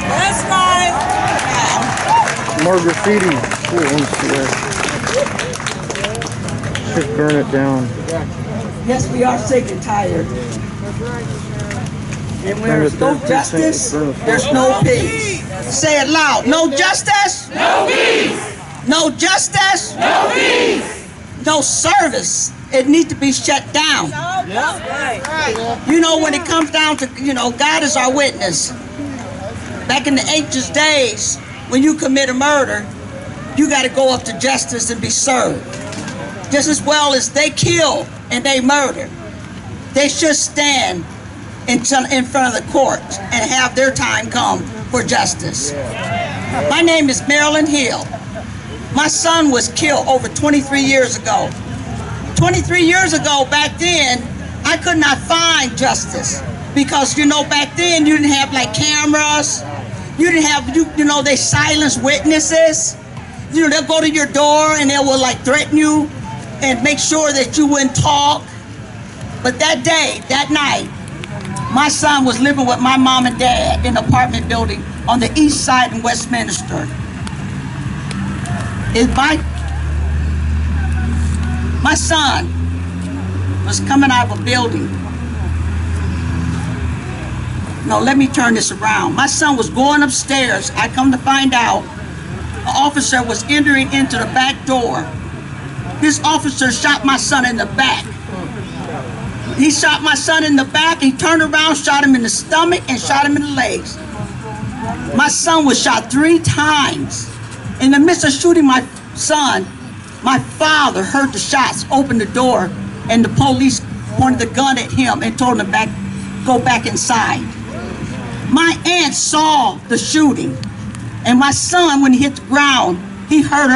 That's mine. More graffiti. Ooh, let me see that. Should burn it down. Yes, we are sick and tired. And where there's no justice, there's no peace. Say it loud. No justice? No peace. No justice? No peace. No service. It needs to be shut down. You know, when it comes down to, God is our witness. Back in the ancient days, when you commit a murder, you got to go up to justice and be served. Just as well as they kill and they murder, they should stand in front of the court and have their time come for justice. My name is Marilyn Hill. My son was killed over 23 years ago. 23 years ago, back then, I could not find justice because, back then you didn't have like cameras. You didn't have, they silence witnesses. They'll go to your door and they will like threaten you and make sure that you wouldn't talk. But that day, that night, my son was living with my mom and dad in an apartment building on the east side in Westminster. My son was coming out of a building. No, let me turn this around. My son was going upstairs. I come to find out an officer was entering into the back door. This officer shot my son in the back. He shot my son in the back, he turned around, shot him in the stomach, and shot him in the legs. My son was shot 3 times. In the midst of shooting my son, my father heard the shots, opened the door, and the police pointed the gun at him and told him to go back inside. My aunt saw the shooting, and my son, when he hit the ground, he heard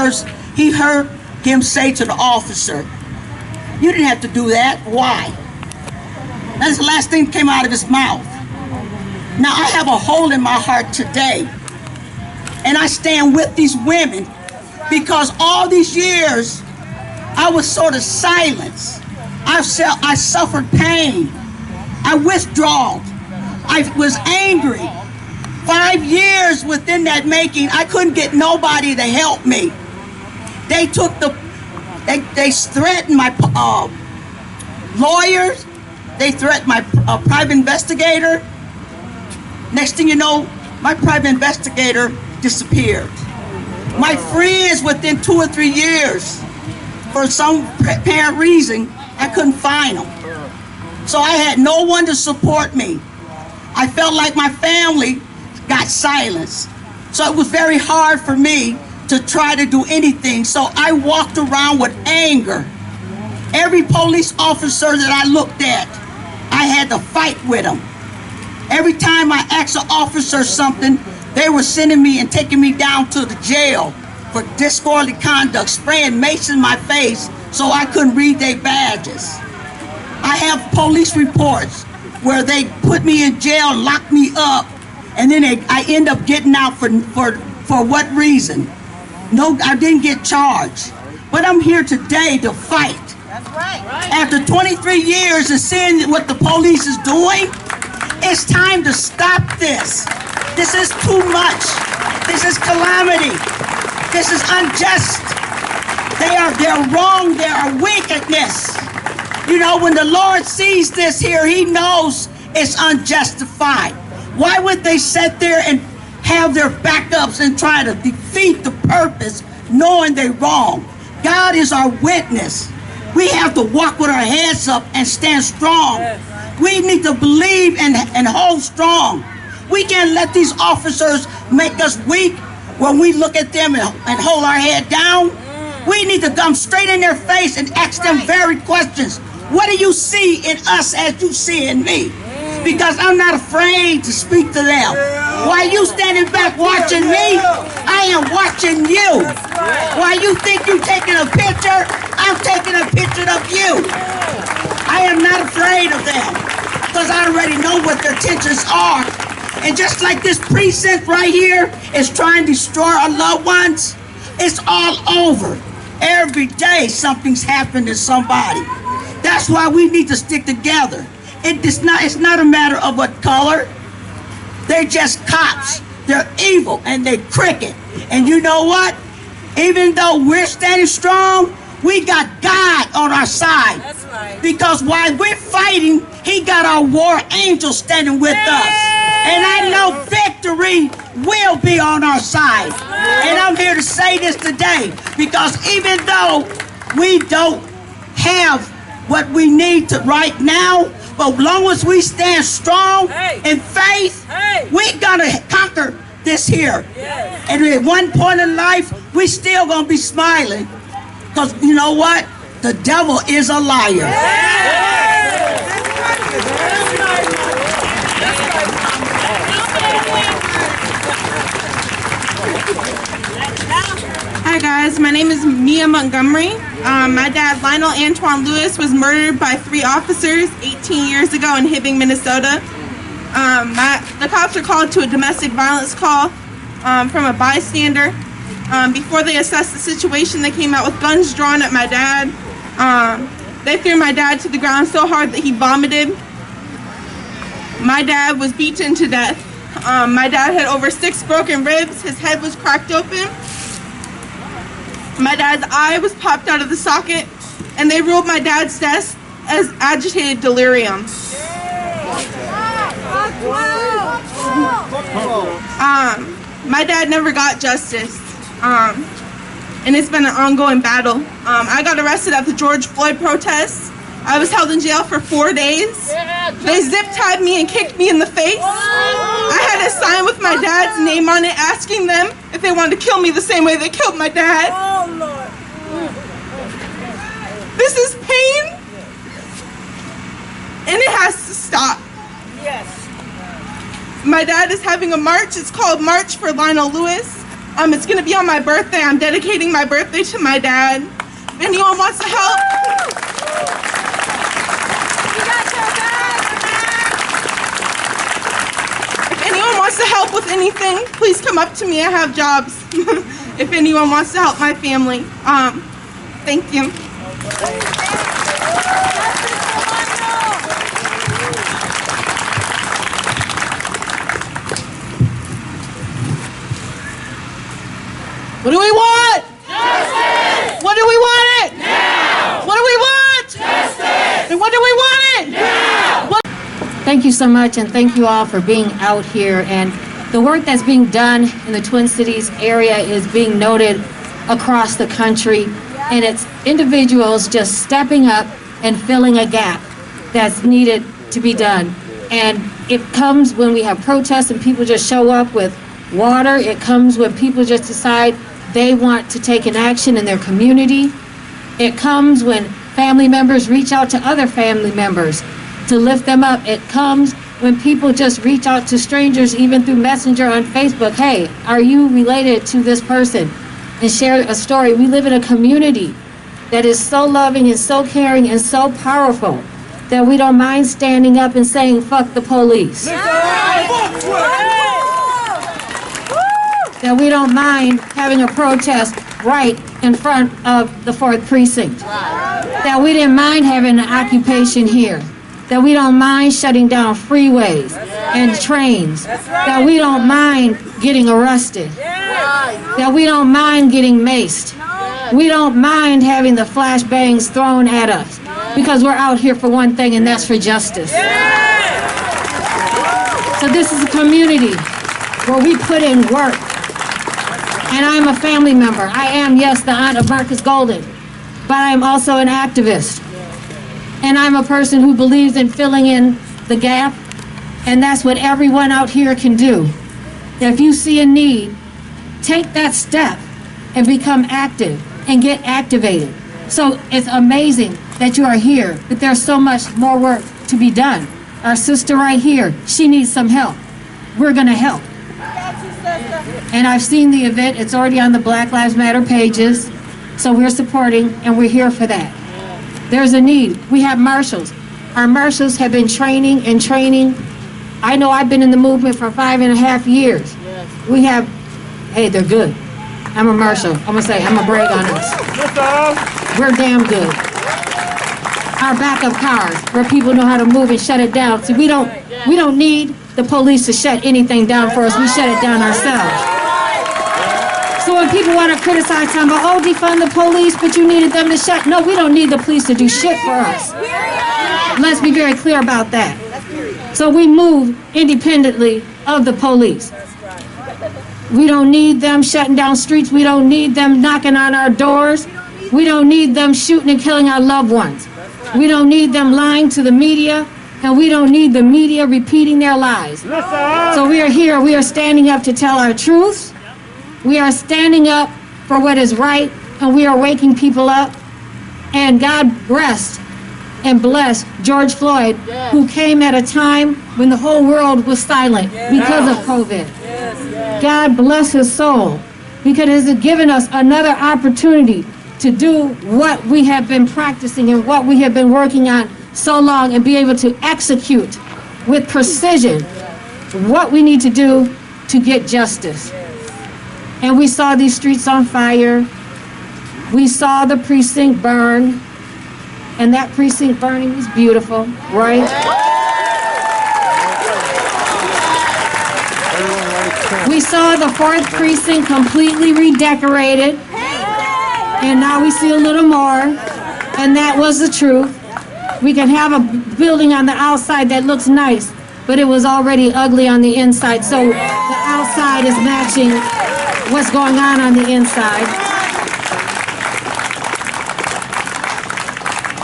him say to the officer, "You didn't have to do that. Why?" That's the last thing that came out of his mouth. Now I have a hole in my heart today, and I stand with these women because all these years I was sort of silenced. I suffered pain. I withdrew. I was angry. 5 years within that making, I couldn't get nobody to help me. They threatened my lawyers. They threatened my private investigator. Next thing you know, my private investigator disappeared. My friends, within 2 or 3 years, for some apparent reason, I couldn't find them. So I had no one to support me. I felt like my family got silenced. So it was very hard for me to try to do anything. So I walked around with anger. Every police officer that I looked at, I had to fight with them. Every time I asked an officer something, They were sending me and taking me down to the jail for disorderly conduct, spraying mace in my face so I couldn't read their badges. I have police reports where they put me in jail, locked me up, and then I end up getting out for what reason? No, I didn't get charged. But I'm here today to fight. That's right. After 23 years of seeing what the police is doing, it's time to stop this. This is too much. This is calamity. This is unjust. They're wrong. They are wickedness. You know, when the Lord sees this here, he knows it's unjustified. Why would they sit there and have their backups and try to defeat the purpose knowing they're wrong? God is our witness. We have to walk with our heads up and stand strong. We need to believe and hold strong. We can't let these officers make us weak when we look at them and hold our head down. We need to come straight in their face and ask them very questions. What do you see in us as you see in me? Because I'm not afraid to speak to them. While you standing back watching me, I am watching you. While you think you're taking a picture, I'm taking a picture of you. I am not afraid of them because I already know what their intentions are. And just like this precinct right here is trying to destroy our loved ones, it's all over. Every day something's happened to somebody. That's why we need to stick together. It's not a matter of what color. They're just cops. They're evil and they're crooked. And you know what? Even though we're standing strong, we got God on our side. That's right. Because while we're fighting, he got our war angels standing with us. And I know victory will be on our side. And I'm here to say this today because even though we don't have what we need to right now, but as long as we stand strong in faith, we're gonna conquer this here. And at one point in life, we still gonna be smiling. Because you know what? The devil is a liar. Hi guys, my name is Mia Montgomery. My dad, Lionel Antoine Lewis, was murdered by 3 officers 18 years ago in Hibbing, Minnesota. The cops were called to a domestic violence call from a bystander. Before they assessed the situation, they came out with guns drawn at my dad. They threw my dad to the ground so hard that he vomited. My dad was beaten to death. My dad had over 6 broken ribs. His head was cracked open. My dad's eye was popped out of the socket, and they ruled my dad's death as agitated delirium. My dad never got justice, and it's been an ongoing battle. I got arrested at the George Floyd protests. I was held in jail for 4 days. They zip-tied me and kicked me in the face. I had a sign with my dad's name on it asking them if they wanted to kill me the same way they killed my dad. Oh, Lord. This is pain, and it has to stop. Yes. My dad is having a march. It's called March for Lionel Lewis. It's going to be on my birthday. I'm dedicating my birthday to my dad. If anyone wants to help, wants to help with anything, please come up to me. I have jobs. If anyone wants to help my family, thank you. What do we want? Justice! What do we want it? Now! What do we want? Justice! And what do we want it? Now! Thank you so much, and thank you all for being out here. And the work that's being done in the Twin Cities area is being noted across the country, and it's individuals just stepping up and filling a gap that's needed to be done. And it comes when we have protests and people just show up with water. It comes when people just decide they want to take an action in their community. It comes when family members reach out to other family members to lift them up. It comes when people just reach out to strangers, even through Messenger on Facebook, hey, are you related to this person? And share a story. We live in a community that is so loving and so caring and so powerful that we don't mind standing up and saying, fuck the police. That we don't mind having a protest right in front of the 4th precinct. That we didn't mind having an occupation here. That we don't mind shutting down freeways and trains. That we don't mind getting arrested. That we don't mind getting maced. We don't mind having the flashbangs thrown at us because we're out here for one thing, and that's for justice. So this is a community where we put in work. And I'm a family member. I am, yes, the aunt of Marcus Golden, but I'm also an activist. And I'm a person who believes in filling in the gap, and that's what everyone out here can do. If you see a need, take that step and become active and get activated. So it's amazing that you are here, but there's so much more work to be done. Our sister right here, she needs some help. We're gonna help. And I've seen the event, it's already on the Black Lives Matter pages, so we're supporting and we're here for that. There's a need. We have marshals. Our marshals have been training and training. I know I've been in the movement for 5.5 years. We have, hey, they're good. I'm a marshal. I'm gonna say, I'm gonna brag on us. We're damn good. Our backup cars, where people know how to move and shut it down. See, we don't need the police to shut anything down for us. We shut it down ourselves. So when people want to criticize time about, oh, defund the police, but you needed them to shut. No, we don't need the police to do shit for us. Let's be very clear about that. So we move independently of the police. We don't need them shutting down streets. We don't need them knocking on our doors. We don't need them shooting and killing our loved ones. We don't need them lying to the media, and we don't need the media repeating their lies. So we are here. We are standing up to tell our truths. We are standing up for what is right, and we are waking people up. And God rest and bless George Floyd, who came at a time when the whole world was silent because of COVID. God bless his soul, because it has given us another opportunity to do what we have been practicing and what we have been working on so long, and be able to execute with precision what we need to do to get justice. And we saw these streets on fire. We saw the precinct burn. And that precinct burning was beautiful, right? We saw the 4th precinct completely redecorated. And now we see a little more. And that was the truth. We can have a building on the outside that looks nice, but it was already ugly on the inside. So the outside is matching what's going on the inside.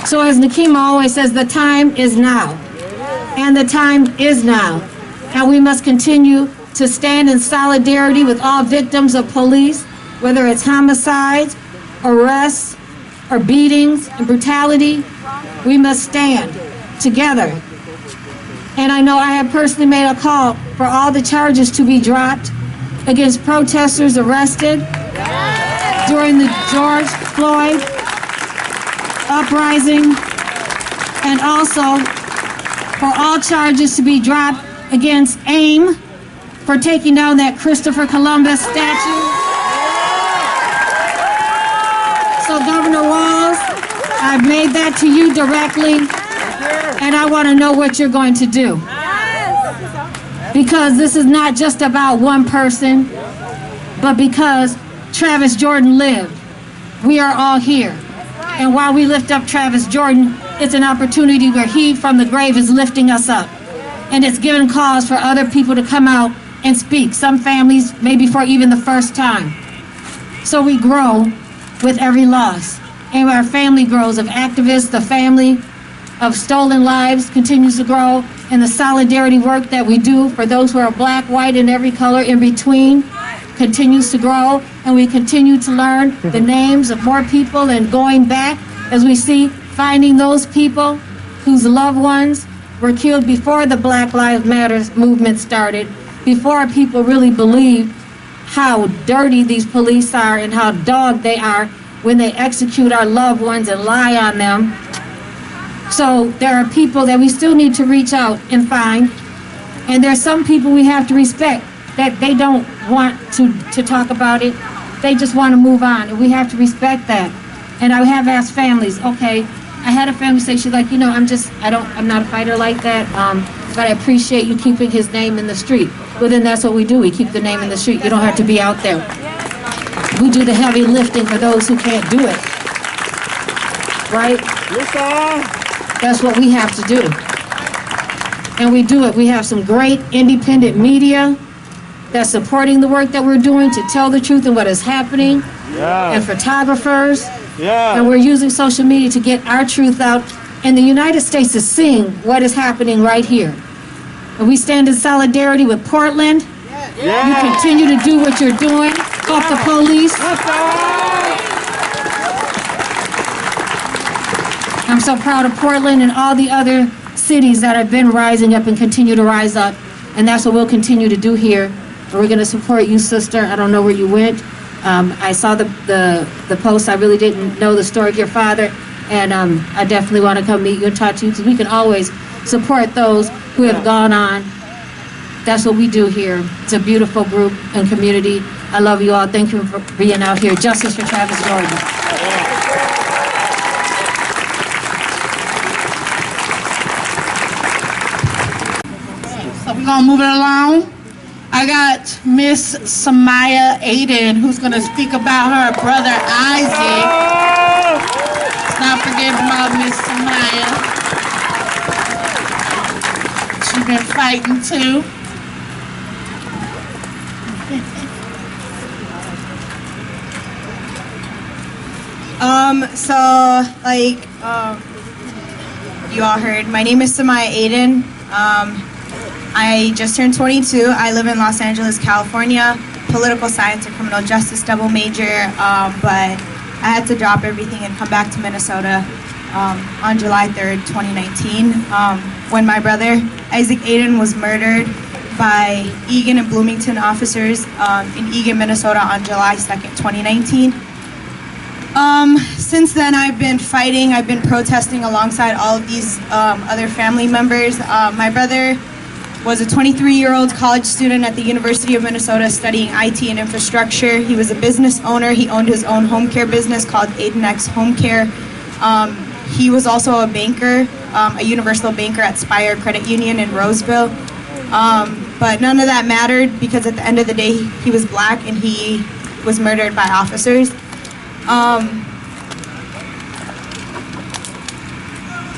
So as Nikema always says, the time is now. And the time is now. And we must continue to stand in solidarity with all victims of police, whether it's homicides, arrests, or beatings and brutality. We must stand together. And I know I have personally made a call for all the charges to be dropped against protesters arrested during the George Floyd uprising, and also for all charges to be dropped against AIM for taking down that Christopher Columbus statue. So Governor Walz, I've made that to you directly, and I want to know what you're going to do. Because this is not just about one person, but because Travis Jordan lived. We are all here. And while we lift up Travis Jordan, it's an opportunity where he from the grave is lifting us up. And it's given cause for other people to come out and speak. Some families, maybe for even the first time. So we grow with every loss. And our family grows of activists, the family of stolen lives continues to grow, and the solidarity work that we do for those who are black, white, and every color in between continues to grow, and we continue to learn the names of more people, and going back as we see finding those people whose loved ones were killed before the Black Lives Matter movement started, before people really believed how dirty these police are and how dogged they are when they execute our loved ones and lie on them. So there are people that we still need to reach out and find, and there's some people we have to respect that they don't want to talk about it. They just want to move on, and we have to respect that. And I have asked families, okay, I had a family say, she's like, you know, I'm not a fighter like that, but I appreciate you keeping his name in the street. Well, then that's what we do. We keep the name in the street. You don't have to be out there. We do the heavy lifting for those who can't do it. Right? That's what we have to do. And we do it. We have some great independent media that's supporting the work that we're doing to tell the truth and what is happening. And photographers. And we're using social media to get our truth out. And the United States is seeing what is happening right here. And we stand in solidarity with Portland. You continue to do what you're doing. Fuck the police. I'm so proud of Portland and all the other cities that have been rising up and continue to rise up. And that's what we'll continue to do here. And we're going to support you, sister. I don't know where you went. I saw the post. I really didn't know the story of your father. And I definitely want to come meet you and talk to you, because we can always support those who have gone on. That's what we do here. It's a beautiful group and community. I love you all. Thank you for being out here. Justice for Travis Jordan. So we're going to move it along. I got Miss Samaya Aiden, who's going to speak about her brother Isaac. Let's not forget about Miss Samaya. She's been fighting too. You all heard, my name is Samaya Aiden. I just turned 22. I live in Los Angeles, California. Political science and criminal justice double major, but I had to drop everything and come back to Minnesota on July 3rd, 2019, when my brother Isaac Aiden was murdered by Eagan and Bloomington officers in Eagan, Minnesota on July 2nd, 2019. Since then, I've been fighting. I've been protesting alongside all of these other family members. My brother was a 23-year-old college student at the University of Minnesota studying IT and infrastructure. He was a business owner. He owned his own home care business called Aidenx Home Care. He was also a banker, a universal banker at Spire Credit Union in Roseville. But none of that mattered, because at the end of the day, he was black and he was murdered by officers.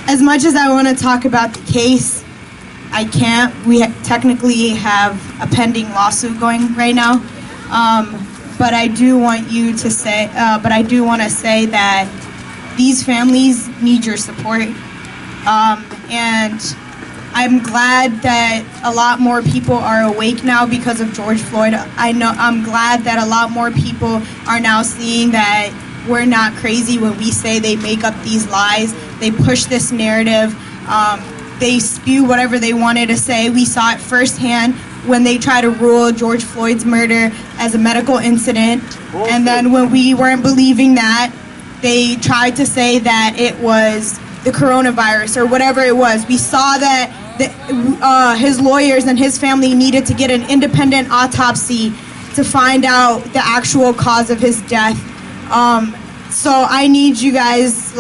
As much as I want to talk about the case, I can't. We technically have a pending lawsuit going right now. But I do want you to say, say that these families need your support. And I'm glad that a lot more people are awake now because of George Floyd. I'm glad that a lot more people are now seeing that we're not crazy when we say they make up these lies. They push this narrative. They spew whatever they wanted to say. We saw it firsthand when they tried to rule George Floyd's murder as a medical incident. And then when we weren't believing that, they tried to say that it was the coronavirus or whatever it was. We saw that his lawyers and his family needed to get an independent autopsy to find out the actual cause of his death. So I need you guys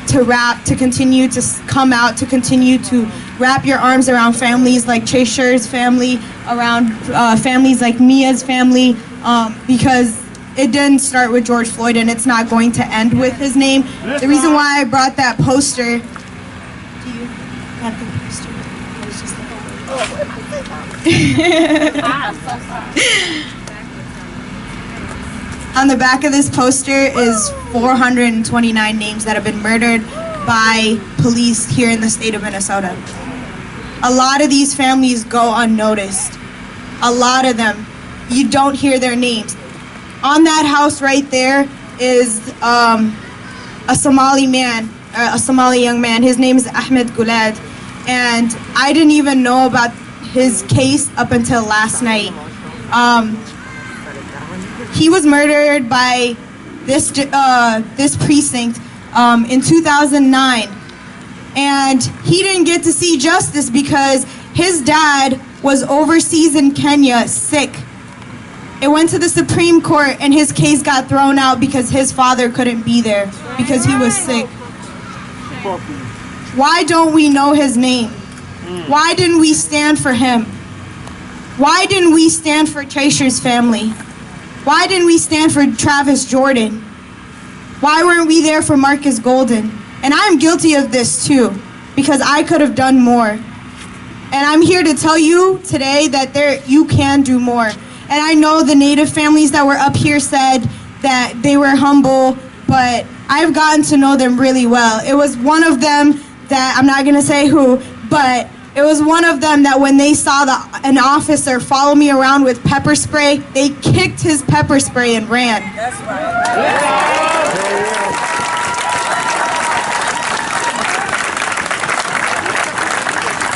to continue to come out, to continue to wrap your arms around families like Chase Scher's family, around families like Mia's family, because it didn't start with George Floyd and it's not going to end with his name. The reason why I brought that poster, do you have the poster? On the back of this poster is 429 names that have been murdered by police here in the state of Minnesota. A lot of these families go unnoticed. A lot of them, you don't hear their names. On that house right there is a Somali man, a Somali young man. His name is Ahmed Gulad. and I didn't even know about his case up until last night. He was murdered by this precinct in 2009, and he didn't get to see justice because his dad was overseas in Kenya sick. It went to the Supreme Court and his case got thrown out because his father couldn't be there because he was sick. Why don't we know his name? Why didn't we stand for him? Why didn't we stand for Tracer's family? Why didn't we stand for Travis Jordan? Why weren't we there for Marcus Golden? And I'm guilty of this too, because I could have done more. And I'm here to tell you today that you can do more. And I know the Native families that were up here said that they were humble, but I've gotten to know them really well. It was one of them that, I'm not gonna say who, but it was one of them that when they saw an officer follow me around with pepper spray, they kicked his pepper spray and ran. That's right.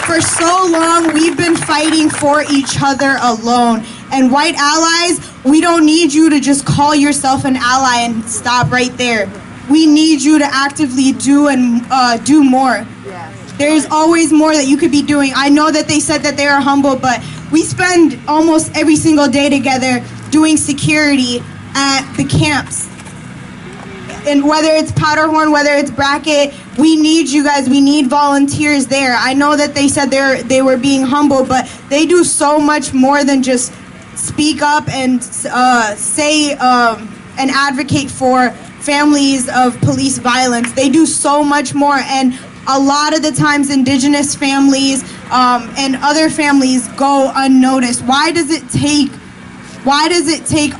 For so long, we've been fighting for each other alone. And white allies, we don't need you to just call yourself an ally and stop right there. We need you to actively do more. There's always more that you could be doing. I know that they said that they are humble, but we spend almost every single day together doing security at the camps. And whether it's Powderhorn, whether it's Brackett, we need you guys. We need volunteers there. I know that they said they were being humble, but they do so much more than just speak up and say and advocate for families of police violence. They do so much more, and a lot of the times Indigenous families and other families go unnoticed. Why does it take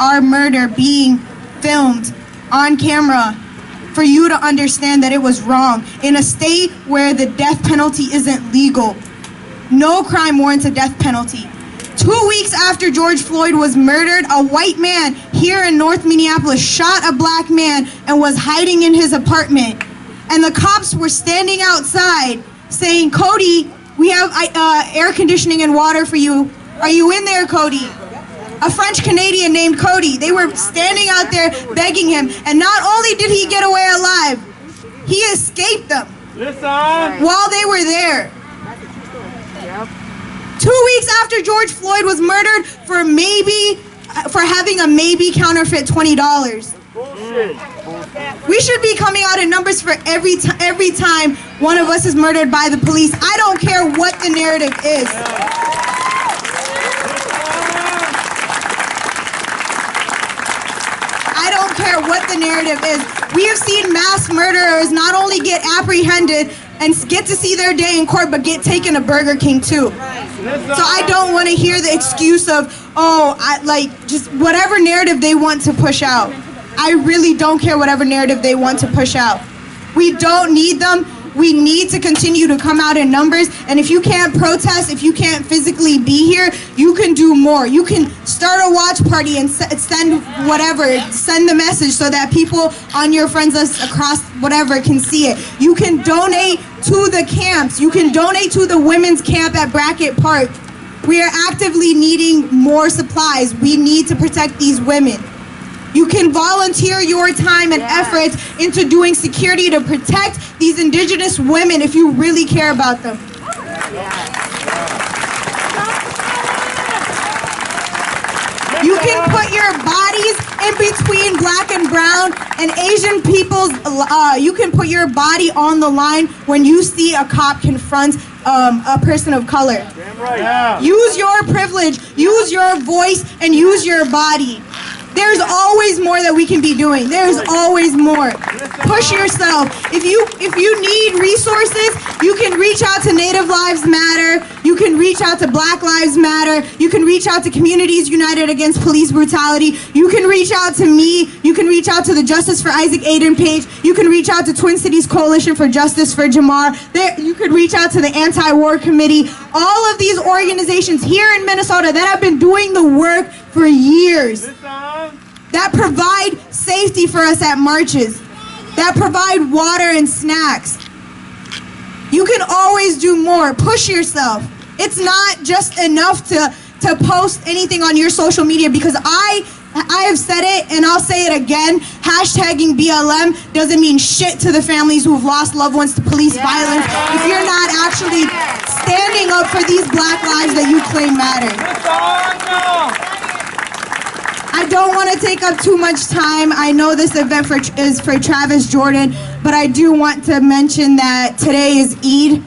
our murder being filmed on camera for you to understand that it was wrong? In a state where the death penalty isn't legal, no crime warrants a death penalty. 2 weeks after George Floyd was murdered, a white man here in North Minneapolis shot a black man and was hiding in his apartment. And the cops were standing outside saying, "Cody, we have air conditioning and water for you. Are you in there, Cody?" A French Canadian named Cody. They were standing out there begging him. And not only did he get away alive, he escaped them while they were there. 2 weeks after George Floyd was murdered for having a maybe counterfeit $20. We should be coming out in numbers for every time one of us is murdered by the police. I don't care what the narrative is. I don't care what the narrative is. We have seen mass murderers not only get apprehended and get to see their day in court, but get taken to Burger King too. So I don't want to hear the excuse of, just whatever narrative they want to push out. I really don't care whatever narrative they want to push out. We don't need them. We need to continue to come out in numbers. And if you can't protest, if you can't physically be here, you can do more. You can start a watch party and send the message so that people on your friends list across whatever can see it. You can donate to the camps. You can donate to the women's camp at Brackett Park. We are actively needing more supplies. We need to protect these women. You can volunteer your time and efforts into doing security to protect these Indigenous women if you really care about them. You can put your bodies in between black and brown and Asian people's, you can put your body on the line when you see a cop confront a person of color. Use your privilege, use your voice, and use your body. There's always more that we can be doing. There's always more. Push yourself. If you need resources, you can reach out to Native Lives Matter. You can reach out to Black Lives Matter. You can reach out to Communities United Against Police Brutality. You can reach out to me. You can reach out to the Justice for Isaac Aiden page. You can reach out to Twin Cities Coalition for Justice for Jamar. You could reach out to the Anti-War Committee. All of these organizations here in Minnesota that have been doing the work for years, that provide safety for us at marches, that provide water and snacks. You can always do more. Push yourself. It's not just enough to post anything on your social media, because I have said it and I'll say it again. Hashtagging BLM doesn't mean shit to the families who've lost loved ones to police violence if you're not actually standing up for these black lives that you claim matter. I don't want to take up too much time. I know this event is for Travis Jordan, but I do want to mention that today is Eid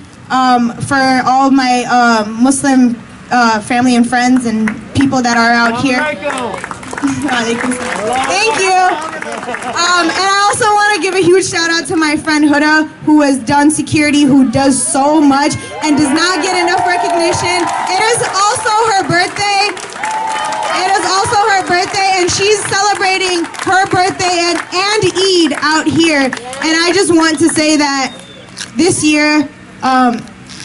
for all my Muslim family and friends and people that are out here. Thank you. And I also want to give a huge shout out to my friend Huda, who has done security, who does so much and does not get enough recognition. It is also her birthday. And she's celebrating her birthday and Eid out here. And I just want to say that this year,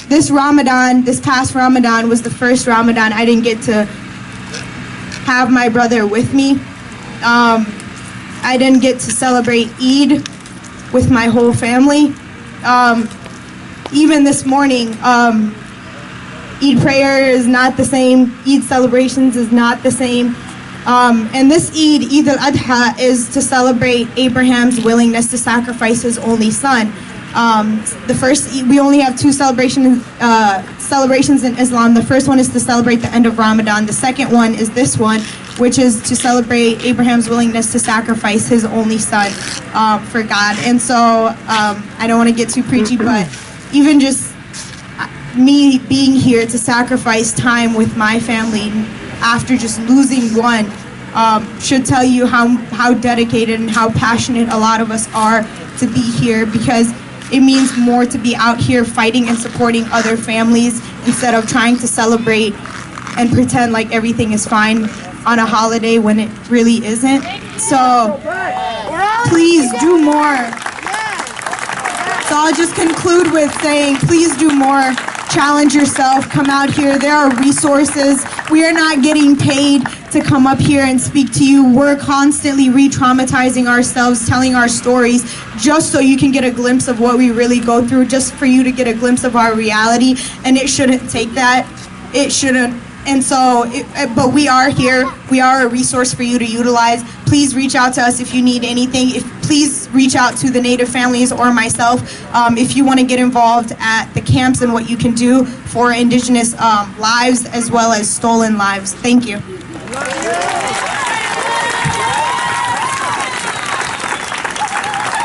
this past Ramadan was the first Ramadan I didn't get to have my brother with me. I didn't get to celebrate Eid with my whole family. Even this morning, Eid prayer is not the same. Eid celebrations is not the same. And this Eid al-Adha, is to celebrate Abraham's willingness to sacrifice his only son. The first, we only have two celebrations in Islam. The first one is to celebrate the end of Ramadan. The second one is this one, which is to celebrate Abraham's willingness to sacrifice his only son for God. And so I don't want to get too preachy, but even just me being here to sacrifice time with my family after just losing one should tell you how dedicated and how passionate a lot of us are to be here, because it means more to be out here fighting and supporting other families instead of trying to celebrate and pretend like everything is fine on a holiday when it really isn't. So please do more. So I'll just conclude with saying, please do more. Challenge yourself, come out here. There are resources. We are not getting paid to come up here and speak to you. We're constantly re-traumatizing ourselves, telling our stories, just so you can get a glimpse of what we really go through, just for you to get a glimpse of our reality. And it shouldn't take that. It shouldn't. And so, but we are here. We are a resource for you to utilize. Please reach out to us if you need anything. Please reach out to the Native families or myself if you want to get involved at the camps and what you can do for Indigenous lives as well as stolen lives. Thank you.